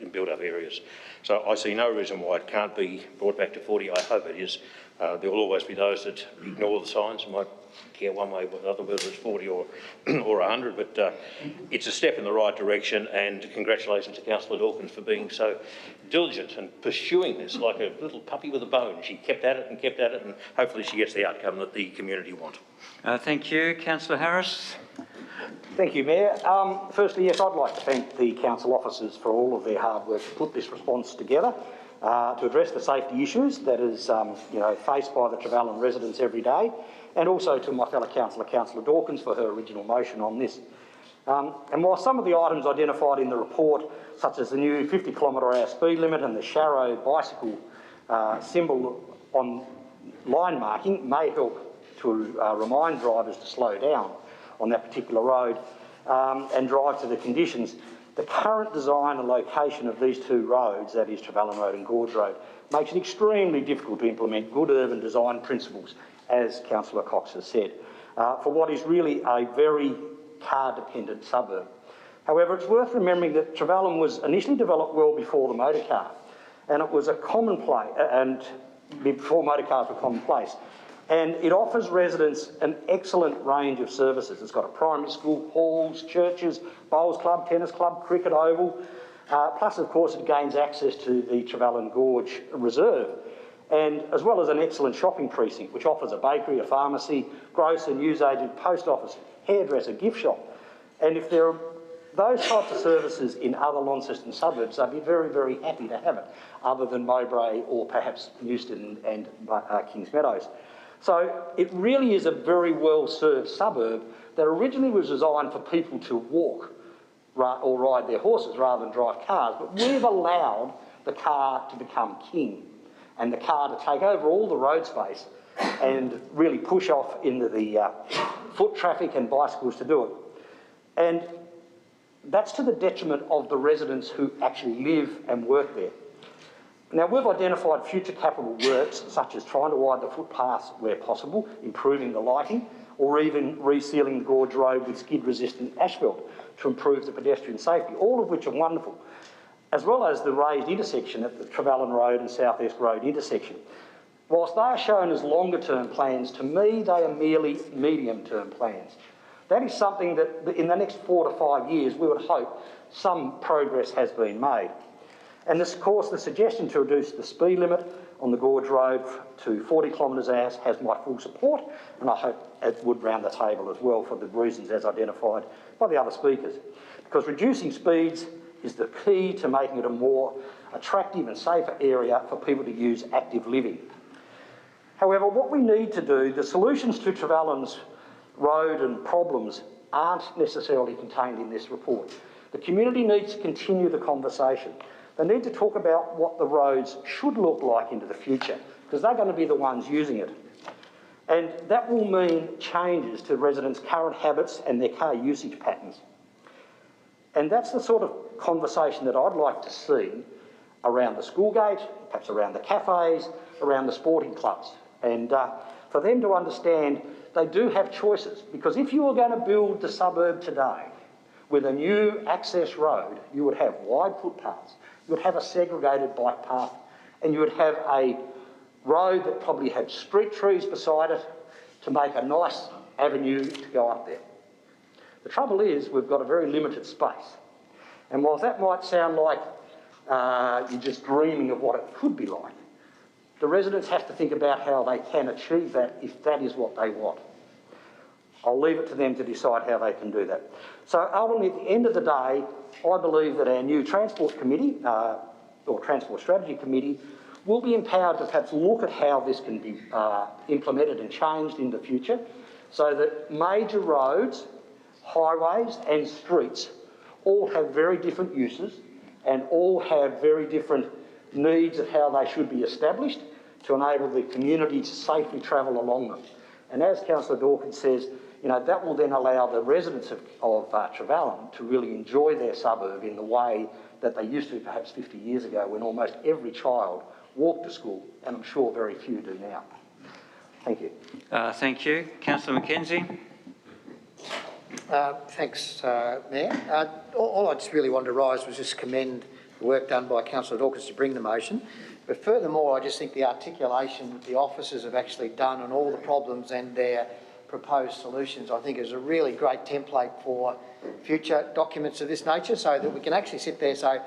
in built-up areas. So I see no reason why it can't be brought back to 40. I hope it is. There will always be those that ignore the signs and might care one way or the other, whether it's 40 or 100, but it's a step in the right direction, and congratulations to Councillor Dawkins for being so diligent and pursuing this like a little puppy with a bone. She kept at it, and hopefully she gets the outcome that the community want. Thank you. Councillor Harris. Thank you, Mayor. Firstly, yes, I'd like to thank the council officers for all of their hard work to put this response together to address the safety issues that is faced by the Trevally residents every day, and also to my fellow councillor, Councillor Dawkins, for her original motion on this. And while some of the items identified in the report, such as the new 50 km/h speed limit and the Sharrow bicycle symbol on line marking may help to remind drivers to slow down on that particular road and drive to the conditions, The current design and location of these two roads, that is Trevellyn Road and Gorge Road, makes it extremely difficult to implement good urban design principles, as Councillor Cox has said, for what is really a very car-dependent suburb. However, it's worth remembering that Trevellyn was initially developed well before the motor car, and it was a commonplace, and before motor cars were commonplace. And it offers residents an excellent range of services. It's got a primary school, halls, churches, bowls club, tennis club, cricket oval, plus of course it gains access to the Trevellyn Gorge Reserve, and as well as an excellent shopping precinct which offers a bakery, a pharmacy, grocer, newsagent, post office, hairdresser, gift shop. And if there are those types of services in other Launceston suburbs, they'd be very, very happy to have it, other than Mowbray or perhaps Newston and Kings Meadows. So it really is a very well-served suburb that originally was designed for people to walk or ride their horses rather than drive cars, but we've allowed the car to become king and the car to take over all the road space and really push off into the foot traffic and bicycles to do it. And that's to the detriment of the residents who actually live and work there. Now, we've identified future capital works, such as trying to widen the footpaths where possible, improving the lighting, or even resealing the Gorge Road with skid-resistant asphalt to improve the pedestrian safety, all of which are wonderful, as well as the raised intersection at the Trevellyn Road and South East Road intersection. Whilst they are shown as longer-term plans, to me they are merely medium-term plans. That is something that in the next 4 to 5 years we would hope some progress has been made. And this, of course, the suggestion to reduce the speed limit on the Gorge Road to 40 km/h has my full support, and I hope it would round the table as well for the reasons as identified by the other speakers. Because reducing speeds is the key to making it a more attractive and safer area for people to use active living. However, what we need to do, the solutions to Trevellyn's road and problems aren't necessarily contained in this report. The community needs to continue the conversation. They need to talk about what the roads should look like into the future, because they're going to be the ones using it. And that will mean changes to residents' current habits and their car usage patterns. And that's the sort of conversation that I'd like to see around the school gate, perhaps around the cafes, around the sporting clubs. And for them to understand they do have choices, because if you were going to build the suburb today with a new access road, you would have wide footpaths, you would have a segregated bike path, and you would have a road that probably had street trees beside it to make a nice avenue to go up there. The trouble is we've got a very limited space. And whilst that might sound like you're just dreaming of what it could be like, the residents have to think about how they can achieve that if that is what they want. I'll leave it to them to decide how they can do that. So ultimately, at the end of the day, I believe that our new Transport Committee, or Transport Strategy Committee, will be empowered to perhaps look at how this can be implemented and changed in the future, so that major roads, highways and streets all have very different uses and all have very different needs of how they should be established to enable the community to safely travel along them. And as Councillor Dawkins says, you know, that will then allow the residents of Trevellyn to really enjoy their suburb in the way that they used to perhaps 50 years ago, when almost every child walked to school, and I'm sure very few do now. Thank you. Thank you. Councillor Mackenzie. Thanks, Mayor. All I just really wanted to raise was just commend the work done by Councillor Dawkins to bring the motion. But furthermore, I just think the articulation that the officers have actually done on all the problems and their proposed solutions, I think, is a really great template for future documents of this nature, so that we can actually sit there and say,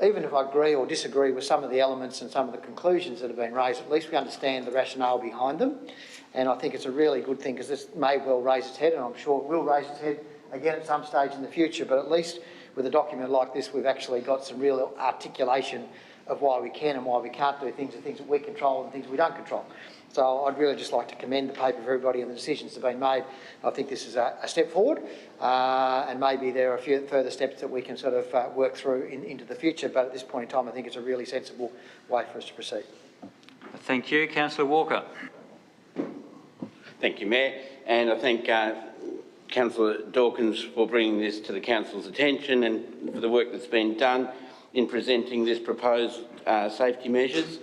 even if I agree or disagree with some of the elements and some of the conclusions that have been raised, at least we understand the rationale behind them. And I think it's a really good thing, because this may well raise its head, and I'm sure it will raise its head again at some stage in the future, but at least with a document like this, we've actually got some real articulation of why we can and why we can't do things, and things that we control and things we don't control. So I'd really just like to commend the paper for everybody and the decisions that have been made. I think this is a step forward, and maybe there are a few further steps that we can sort of work through into the future, but at this point in time, I think it's a really sensible way for us to proceed. Thank you. Councillor Walker. Thank you, Mayor. And I think Councillor Dawkins for bringing this to the Council's attention and for the work that's been done in presenting this proposed safety measures.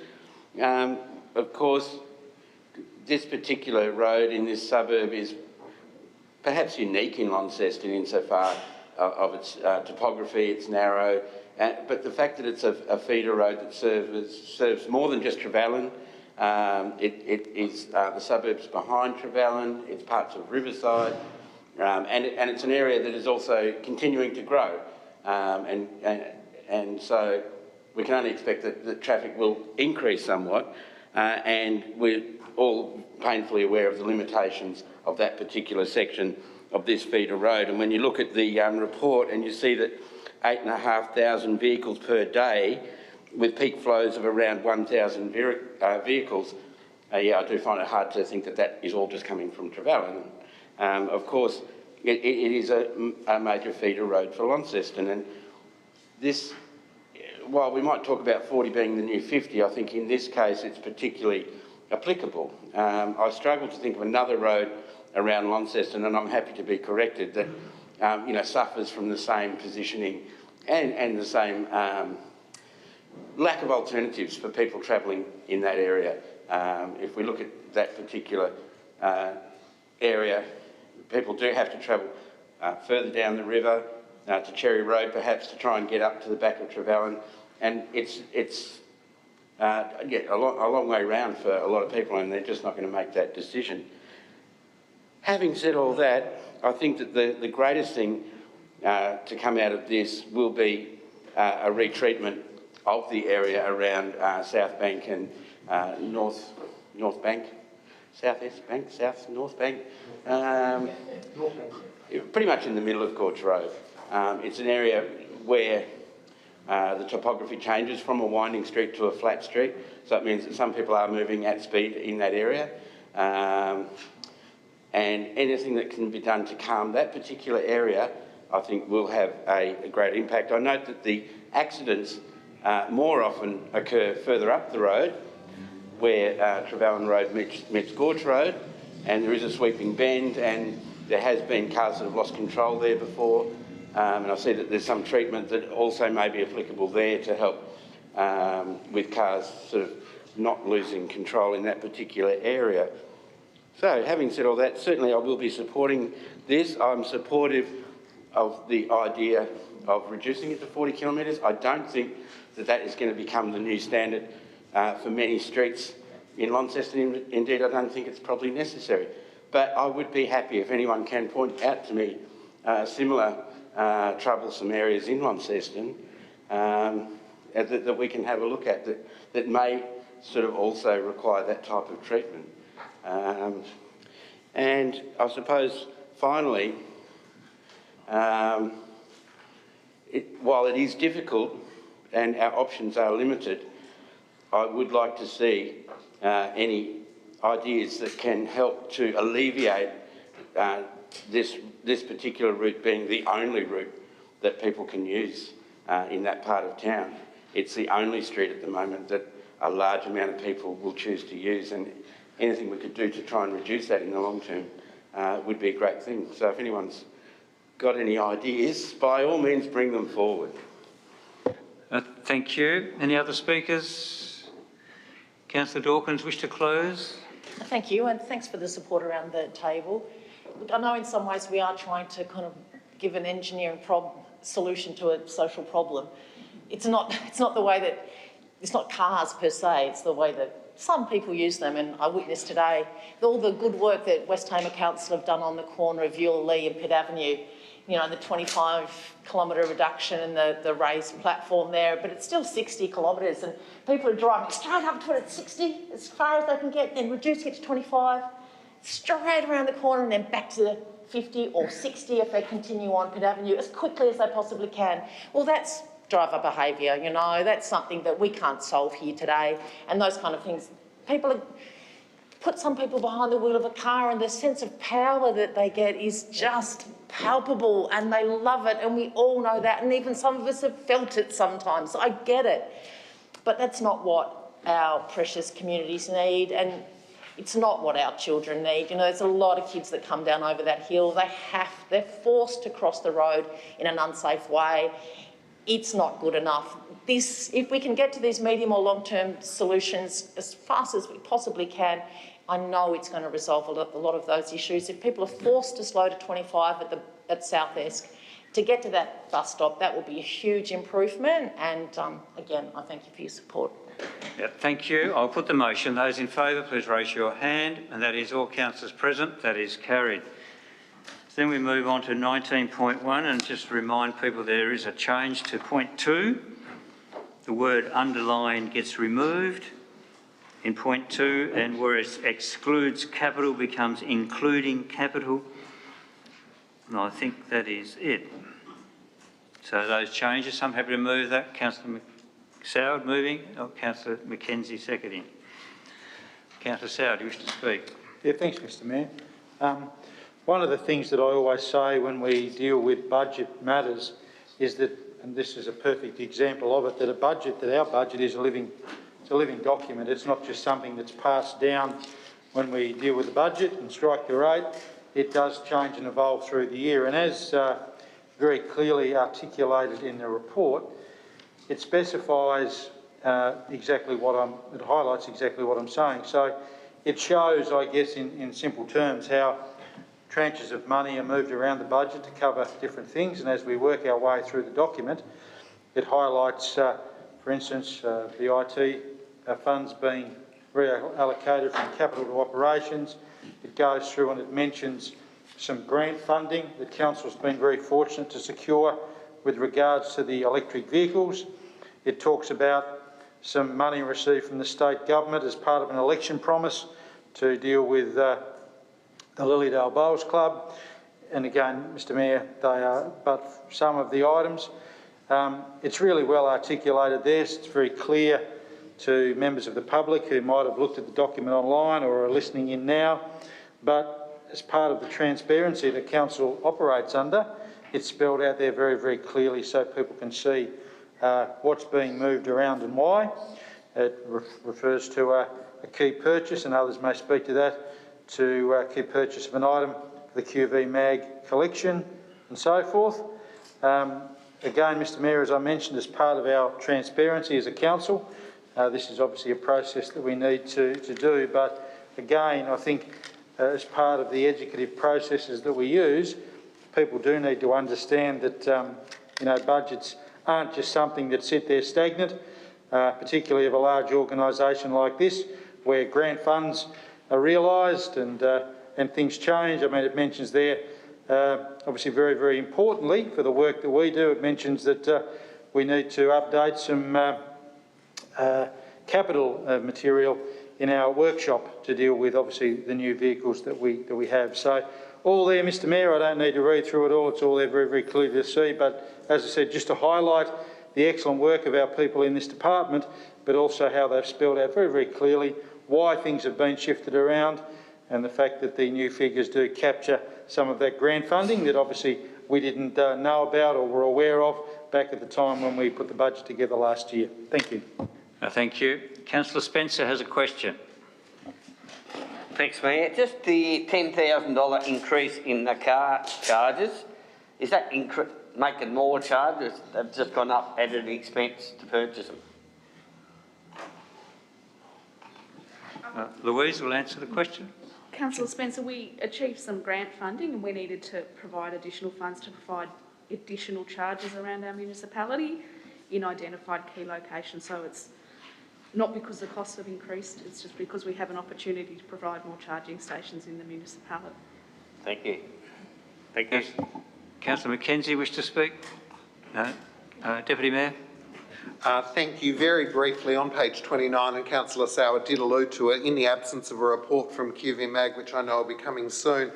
Of course, this particular road in this suburb is perhaps unique in Launceston insofar of its topography. It's narrow, but the fact that it's a feeder road that serves more than just Trevelyan. It is the suburbs behind Trevelyan, it's parts of Riverside, and it's an area that is also continuing to grow. And so we can only expect that traffic will increase somewhat, and we're all painfully aware of the limitations of that particular section of this feeder road. And when you look at the report and you see that 8,500 vehicles per day with peak flows of around 1,000 vehicles, yeah, I do find it hard to think that that is all just coming from Trevelyan. Of course, it is a major feeder road for Launceston, and this, while we might talk about 40 being the new 50, I think in this case it's particularly applicable. I struggle to think of another road around Launceston, and I'm happy to be corrected, that you know, suffers from the same positioning and the same lack of alternatives for people travelling in that area. If we look at that particular area, people do have to travel further down the river to Cherry Road perhaps to try and get up to the back of Trevelyan, and it's yeah, a long way round for a lot of people, and they're just not going to make that decision. Having said all that, I think that the greatest thing to come out of this will be a retreatment of the area around South Bank and North Bank, South-East Bank, North Bank, pretty much in the middle of Gorge Road. It's an area where the topography changes from a winding street to a flat street, so it means that some people are moving at speed in that area. And anything that can be done to calm that particular area, I think will have a great impact. I note that the accidents more often occur further up the road, where Trevelyan Road meets Gorge Road, and there is a sweeping bend, and there has been cars that have lost control there before, and I see that there's some treatment that also may be applicable there to help with cars sort of not losing control in that particular area. So, having said all that, certainly I will be supporting this. I'm supportive of the idea of reducing it to 40 kilometres. I don't think that that is going to become the new standard for many streets in Launceston. Indeed, I don't think it's probably necessary. But I would be happy if anyone can point out to me similar troublesome areas in Launceston that we can have a look at that may sort of also require that type of treatment. And I suppose, finally, while it is difficult and our options are limited, I would like to see any ideas that can help to alleviate this particular route being the only route that people can use in that part of town. It's the only street at the moment that a large amount of people will choose to use, and anything we could do to try and reduce that in the long term would be a great thing. So if anyone's got any ideas, by all means bring them forward. Thank you. Any other speakers? Councillor Dawkins, wish to close? Thank you, and thanks for the support around the table. Look, I know in some ways we are trying to kind of give an engineering solution to a social problem. It's not the way that, it's not cars per se, it's the way that some people use them, and I witnessed today all the good work that West Hamer Council have done on the corner of Eula Lee and Pitt Avenue. You know, the 25-kilometre reduction and the raised platform there, but it's still 60 kilometres, and people are driving straight up to it at 60 as far as they can get, then reducing it to 25, straight around the corner and then back to 50 or 60 if they continue on Pitt Avenue as quickly as they possibly can. Well, that's driver behaviour, you know, that's something that we can't solve here today, and those kind of things. Put some people behind the wheel of a car and the sense of power that they get is just palpable, and they love it, and we all know that, and even some of us have felt it sometimes. I get it, but that's not what our precious communities need. And It's not what our children need. You know, there's a lot of kids that come down over that hill. They're forced to cross the road in an unsafe way. It's not good enough. If we can get to these medium or long-term solutions as fast as we possibly can, I know it's going to resolve a lot of those issues. If people are forced to slow to 25 at South Esk, to get to that bus stop, that will be a huge improvement. And again, I thank you for your support. Yep, thank you. I'll put the motion. Those in favour, please raise your hand. And that is all councillors present. That is carried. Then we move on to 19.1 and just remind people there is a change to point 2. The word underline gets removed in point 2, and where it excludes capital becomes including capital. And I think that is it. So those changes, I'm happy to move that. Councillor Soward moving, or Councillor Mackenzie seconding. Councillor Soward, do you wish to speak? Yeah, thanks, Mr Mayor. One of the things that I always say when we deal with budget matters is that, and this is a perfect example of it, that our budget is a living document. It's not just something that's passed down when we deal with the budget and strike the rate. It does change and evolve through the year. And as very clearly articulated in the report, it specifies it highlights exactly what I'm saying. So it shows, I guess, in simple terms, how tranches of money are moved around the budget to cover different things. And as we work our way through the document, it highlights, for instance, the IT funds being reallocated from capital to operations. It goes through and it mentions some grant funding that Council's been very fortunate to secure with regards to the electric vehicles. It talks about some money received from the state government as part of an election promise to deal with the Lilydale Bowls Club. And again, Mr Mayor, they are but some of the items. It's really well articulated there. It's very clear to members of the public who might have looked at the document online or are listening in now. But as part of the transparency that Council operates under, it's spelled out there very, very clearly so people can see what's being moved around and why. It refers to a key purchase, and others may speak to that, to a key purchase of an item for the QV mag collection and so forth. Again, Mr Mayor, as I mentioned, as part of our transparency as a council, this is obviously a process that we need to do, but again, I think as part of the educative processes that we use, people do need to understand that budgets aren't just something that sit there stagnant, particularly of a large organisation like this, where grant funds are realised and things change. I mean, it mentions there, obviously very, very importantly for the work that we do, it mentions that we need to update some capital material in our workshop to deal with obviously the new vehicles that we have. So all there, Mr Mayor, I don't need to read through it all, it's all there very, very clear to see, but as I said, just to highlight the excellent work of our people in this department, but also how they've spelled out very, very clearly why things have been shifted around and the fact that the new figures do capture some of that grant funding that obviously we didn't know about or were aware of back at the time when we put the budget together last year. Thank you. Thank you. Councillor Spencer has a question. Thanks, Mayor. Just the $10,000 increase in the car charges, is that making more charges? They've just gone up at an expense to purchase them. Louise will answer the question. Councillor Spencer, we achieved some grant funding and we needed to provide additional funds to provide additional charges around our municipality in identified key locations. So it's not because the costs have increased, it's just because we have an opportunity to provide more charging stations in the municipality. Thank you. Thank you. Councillor Mackenzie, wish to speak? No? Deputy Mayor? Thank you. Very briefly, on page 29, and Councillor Soward did allude to it, in the absence of a report from QV Mag, which I know will be coming soon,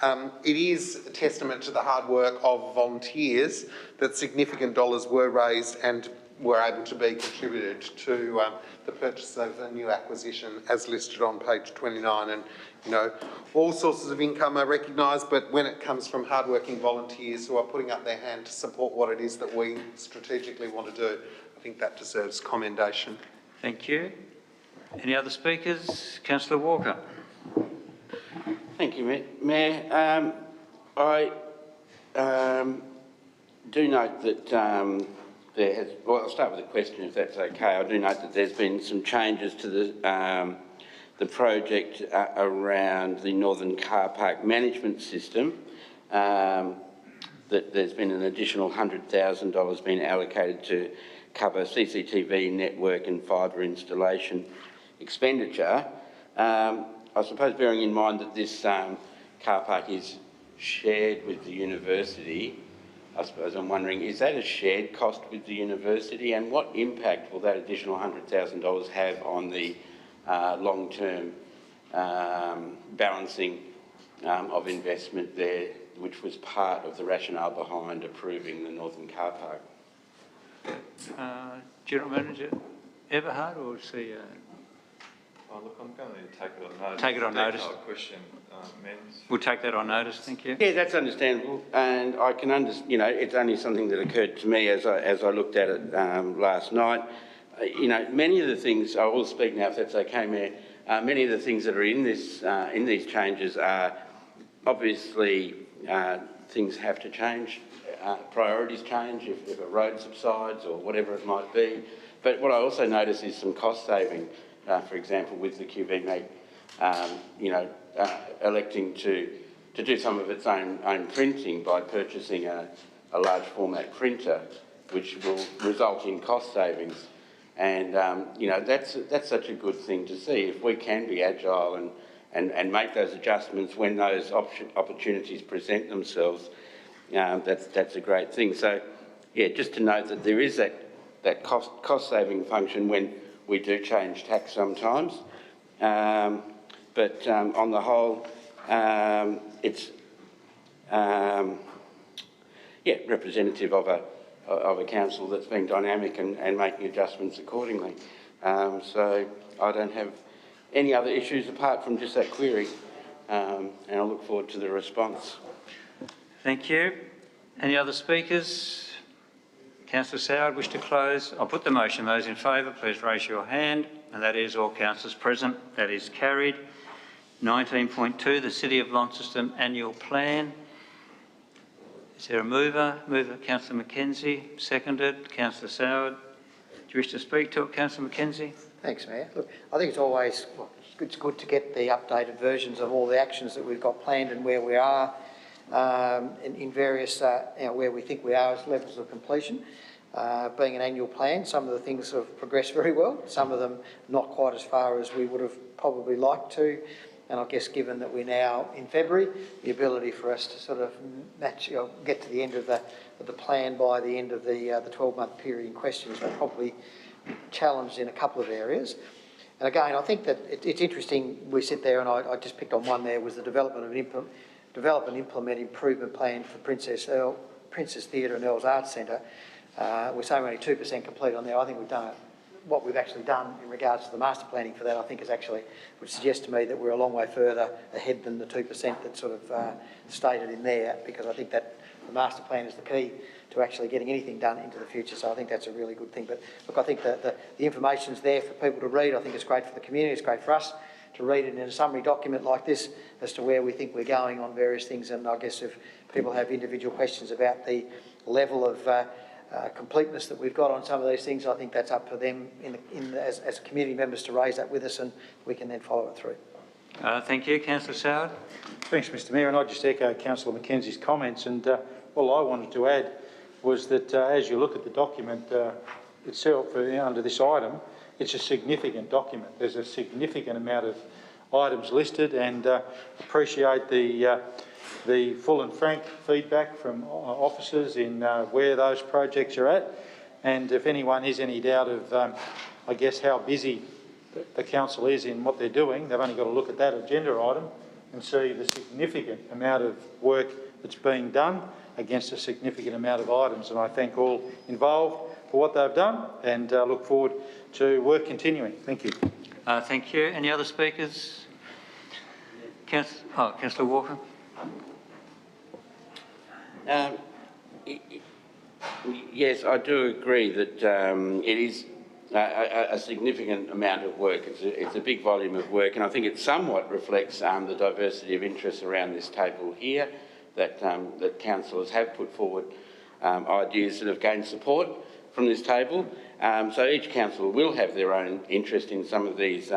it is a testament to the hard work of volunteers that significant dollars were raised and were able to be contributed to the purchase of a new acquisition as listed on page 29. And, you know, all sources of income are recognised, but when it comes from hard-working volunteers who are putting up their hand to support what it is that we strategically want to do, I think that deserves commendation. Thank you. Any other speakers? Councillor Walker. you, Mayor. I do note that there has... Well, I'll start with a question, if that's okay. I do note that there's been some changes to the project around the Northern Car Park management system. That there's been an additional $100,000 being allocated to cover CCTV network and fibre installation expenditure. I suppose bearing in mind that this car park is shared with the university, I suppose I'm wondering, is that a shared cost with the university, and what impact will that additional $100,000 have on the long-term balancing of investment there, which was part of the rationale behind approving the Northern Car Park? General Manager Everhard, or is he... Oh, look, I'm going to take it on notice. Take it on notice. Question, Menz. We'll take that on notice, thank you. Yeah, that's understandable, and I can understand. You know, it's only something that occurred to me as I looked at it last night. You know, many of the things I will speak now, if that's okay, Mayor. Many of the things that are in these changes are obviously things have to change. Priorities change if a road subsides or whatever it might be. But what I also notice is some cost saving. For example, with the QV Mag, electing to do some of its own printing by purchasing a large format printer, which will result in cost savings. And, that's such a good thing to see. If we can be agile and make those adjustments when those opportunities present themselves, that's a great thing. So, yeah, just to note that there is that cost-saving function when we do change tax sometimes. But on the whole, it's representative of a council that's been dynamic and making adjustments accordingly. So I don't have any other issues apart from just that query, and I look forward to the response. Thank you. Any other speakers? Councillor Soward, wish to close? I'll put the motion. Those in favour, please raise your hand. And that is all councillors present. That is carried. 19.2, the City of Launceston Annual Plan. Is there a mover? Mover, Councillor Mackenzie. Seconded, Councillor Soward. Do you wish to speak to it, Councillor Mackenzie? Thanks, Mayor. Look, I think it's always it's good to get the updated versions of all the actions that we've got planned and where we are in various, where we think we are as levels of completion. Being an annual plan, some of the things have progressed very well, some of them not quite as far as we would have probably liked to. And I guess given that we're now in February, the ability for us to sort of match, get to the end of the plan by the end of the 12-month period in question is probably challenged in a couple of areas. And again, I think that it's interesting, we sit there and I just picked on one there, was the develop and implement improvement plan for Princess Theatre and Earls Arts Centre. We're saying we're only 2% complete on there. I think we've done what we've actually done in regards to the master planning for that, I think is actually, would suggest to me that we're a long way further ahead than the 2% that's sort of stated in there, because I think that the master plan is the key to actually getting anything done into the future. So I think that's a really good thing. But look, I think that the information's there for people to read. I think it's great for the community. It's great for us to read it in a summary document like this as to where we think we're going on various things. And I guess if people have individual questions about the level of completeness that we've got on some of these things, I think that's up to them as community members to raise that with us, and we can then follow it through. Thank you. Councillor Soward. Thanks, Mr Mayor, and I just echo Councillor Mackenzie's comments, and all I wanted to add was that as you look at the document itself under this item, it's a significant document. There's a significant amount of items listed, and appreciate the full and frank feedback from officers in where those projects are at. And if anyone has any doubt of, I guess, how busy the council is in what they're doing, they've only got to look at that agenda item and see the significant amount of work that's being done against a significant amount of items. And I thank all involved for what they've done, and look forward to work continuing. Thank you. Thank you. Any other speakers? Councillor Walker. Yes, I do agree that it is a significant amount of work. It's a big volume of work, and I think it somewhat reflects the diversity of interests around this table here, that councillors have put forward ideas that have gained support from this table. So each councillor will have their own interest in some of these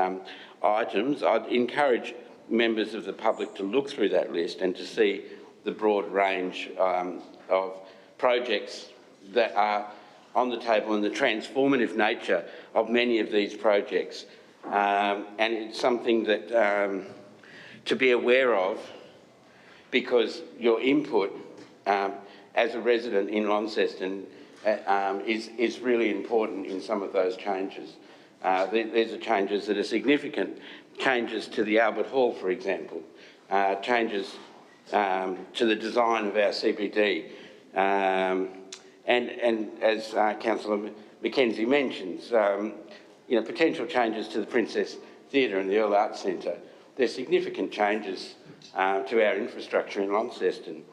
items. I'd encourage members of the public to look through that list and to see the broad range of projects that are on the table and the transformative nature of many of these projects. And it's something that to be aware of, because your input as a resident in Launceston is really important in some of those changes. These are changes that are significant, changes to the Albert Hall, for example, changes to the design of our CBD, and as Councillor Mackenzie mentions, potential changes to the Princess Theatre and the Earl Arts Centre. There's significant changes to our infrastructure in Launceston.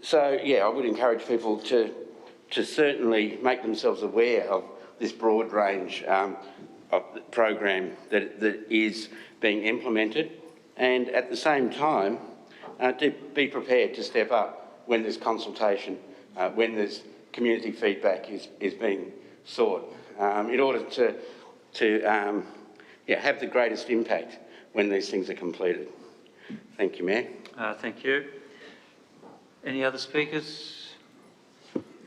So, yeah, I would encourage people to certainly make themselves aware of this broad range of the program that is being implemented, and at the same time, to be prepared to step up when there's consultation, when there's community feedback is being sought, in order to have the greatest impact when these things are completed. Thank you, Mayor. Thank you. Any other speakers?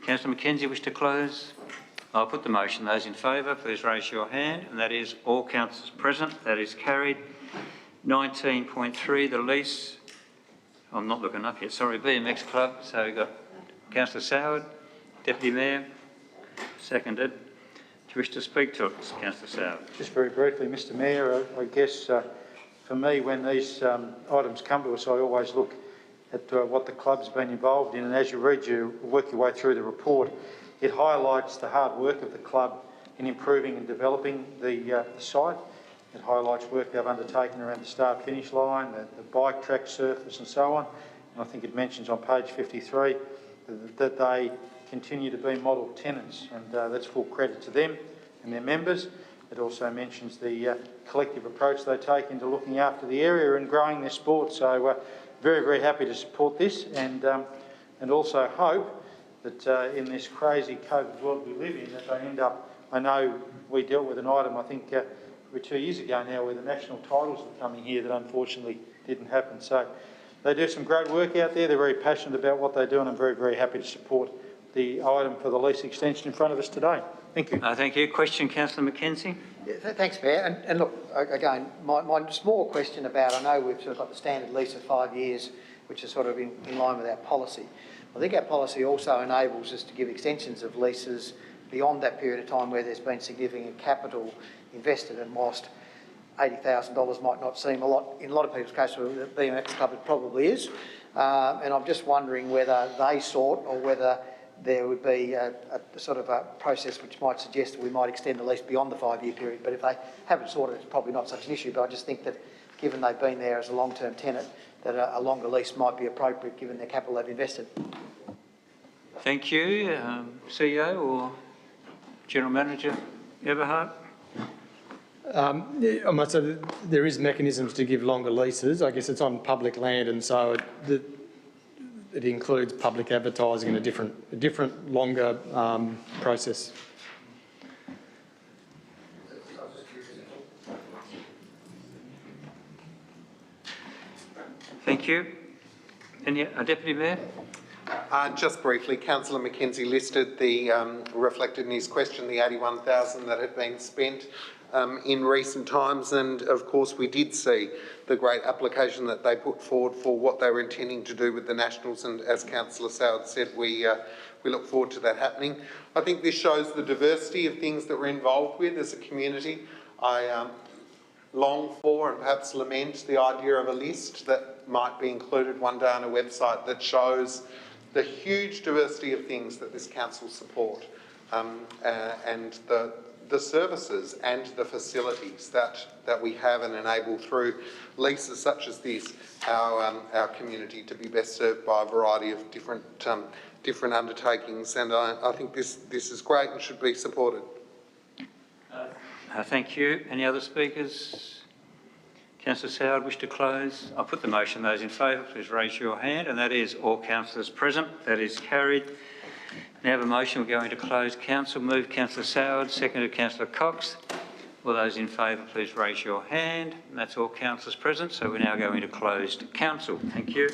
Councillor Mackenzie, wish to close? I'll put the motion. Those in favour, please raise your hand. And that is all councillors present. That is carried. 19.3, the lease. I'm not looking up yet. Sorry, BMX Club. So we've got Councillor Soward, Deputy Mayor, seconded. Do you wish to speak to it, Councillor Soward? Just very briefly, Mr Mayor, I guess for me, when these items come to us, I always look at what the club's been involved in, and as you work your way through the report, it highlights the hard work of the club in improving and developing the site. It highlights work they've undertaken around the start-finish line, the bike track surface and so on. And I think it mentions on page 53 that they continue to be model tenants, and that's full credit to them and their members. It also mentions the collective approach they take into looking after the area and growing their sport. So very, very happy to support this, and also hope that in this crazy COVID world we live in, that they end up, I know we dealt with an item, I think 2 years ago now, where the national titles were coming here that unfortunately didn't happen. So they do some great work out there. They're very passionate about what they do, and I'm very, very happy to support the item for the lease extension in front of us today. Thank you. Thank you. Question, Councillor Mackenzie? Yeah, thanks, Mayor. And look, again, my small question about, I know we've sort of got the standard lease of 5 years, which is sort of in line with our policy. I think our policy also enables us to give extensions of leases beyond that period of time where there's been significant capital invested, and whilst $80,000 might not seem a lot, in a lot of people's case, with the BMX Club it probably is. And I'm just wondering whether they sought, or whether there would be a sort of a process which might suggest that we might extend the lease beyond the 5 year period. But if they haven't sought it, it's probably not such an issue. But I just think that given they've been there as a long-term tenant, that a longer lease might be appropriate given their capital they've invested. Thank you. CEO or General Manager Everhart? I must say there is mechanisms to give longer leases. I guess it's on public land, and so it includes public advertising and a different longer process. Thank you. Any Deputy Mayor? Just briefly, Councillor Mackenzie listed reflected in his question, the $81,000 that had been spent in recent times, and of course we did see the great application that they put forward for what they were intending to do with the Nationals, and as Councillor Soward said, we look forward to that happening. I think this shows the diversity of things that we're involved with as a community. I long for and perhaps lament the idea of a list that might be included one day on a website that shows the huge diversity of things that this council support, and the services and the facilities that we have and enable through leases such as this, our community to be best served by a variety of different undertakings, and I think this is great and should be supported. Thank you. Any other speakers? Councillor Soward, wish to close? I'll put the motion. Those in favour, please raise your hand. And that is all councillors present. That is carried. Now have a motion. We're going to close council. Move Councillor Soward, seconded Councillor Cox. All those in favour, please raise your hand. And that's all councillors present. So we're now going to closed council. Thank you.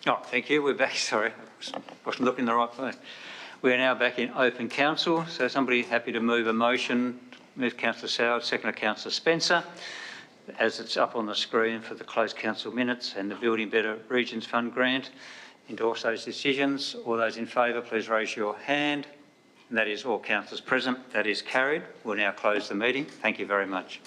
Oh, thank you. We're back. Sorry, I wasn't looking in the right place. We are now back in open council. So somebody happy to move a motion? Move Councillor Soward, second Councillor Spencer. As it's up on the screen for the closed council minutes and the Building Better Regions Fund grant. Endorse those decisions. All those in favour, please raise your hand. And that is all councillors present. That is carried. We'll now close the meeting. Thank you very much.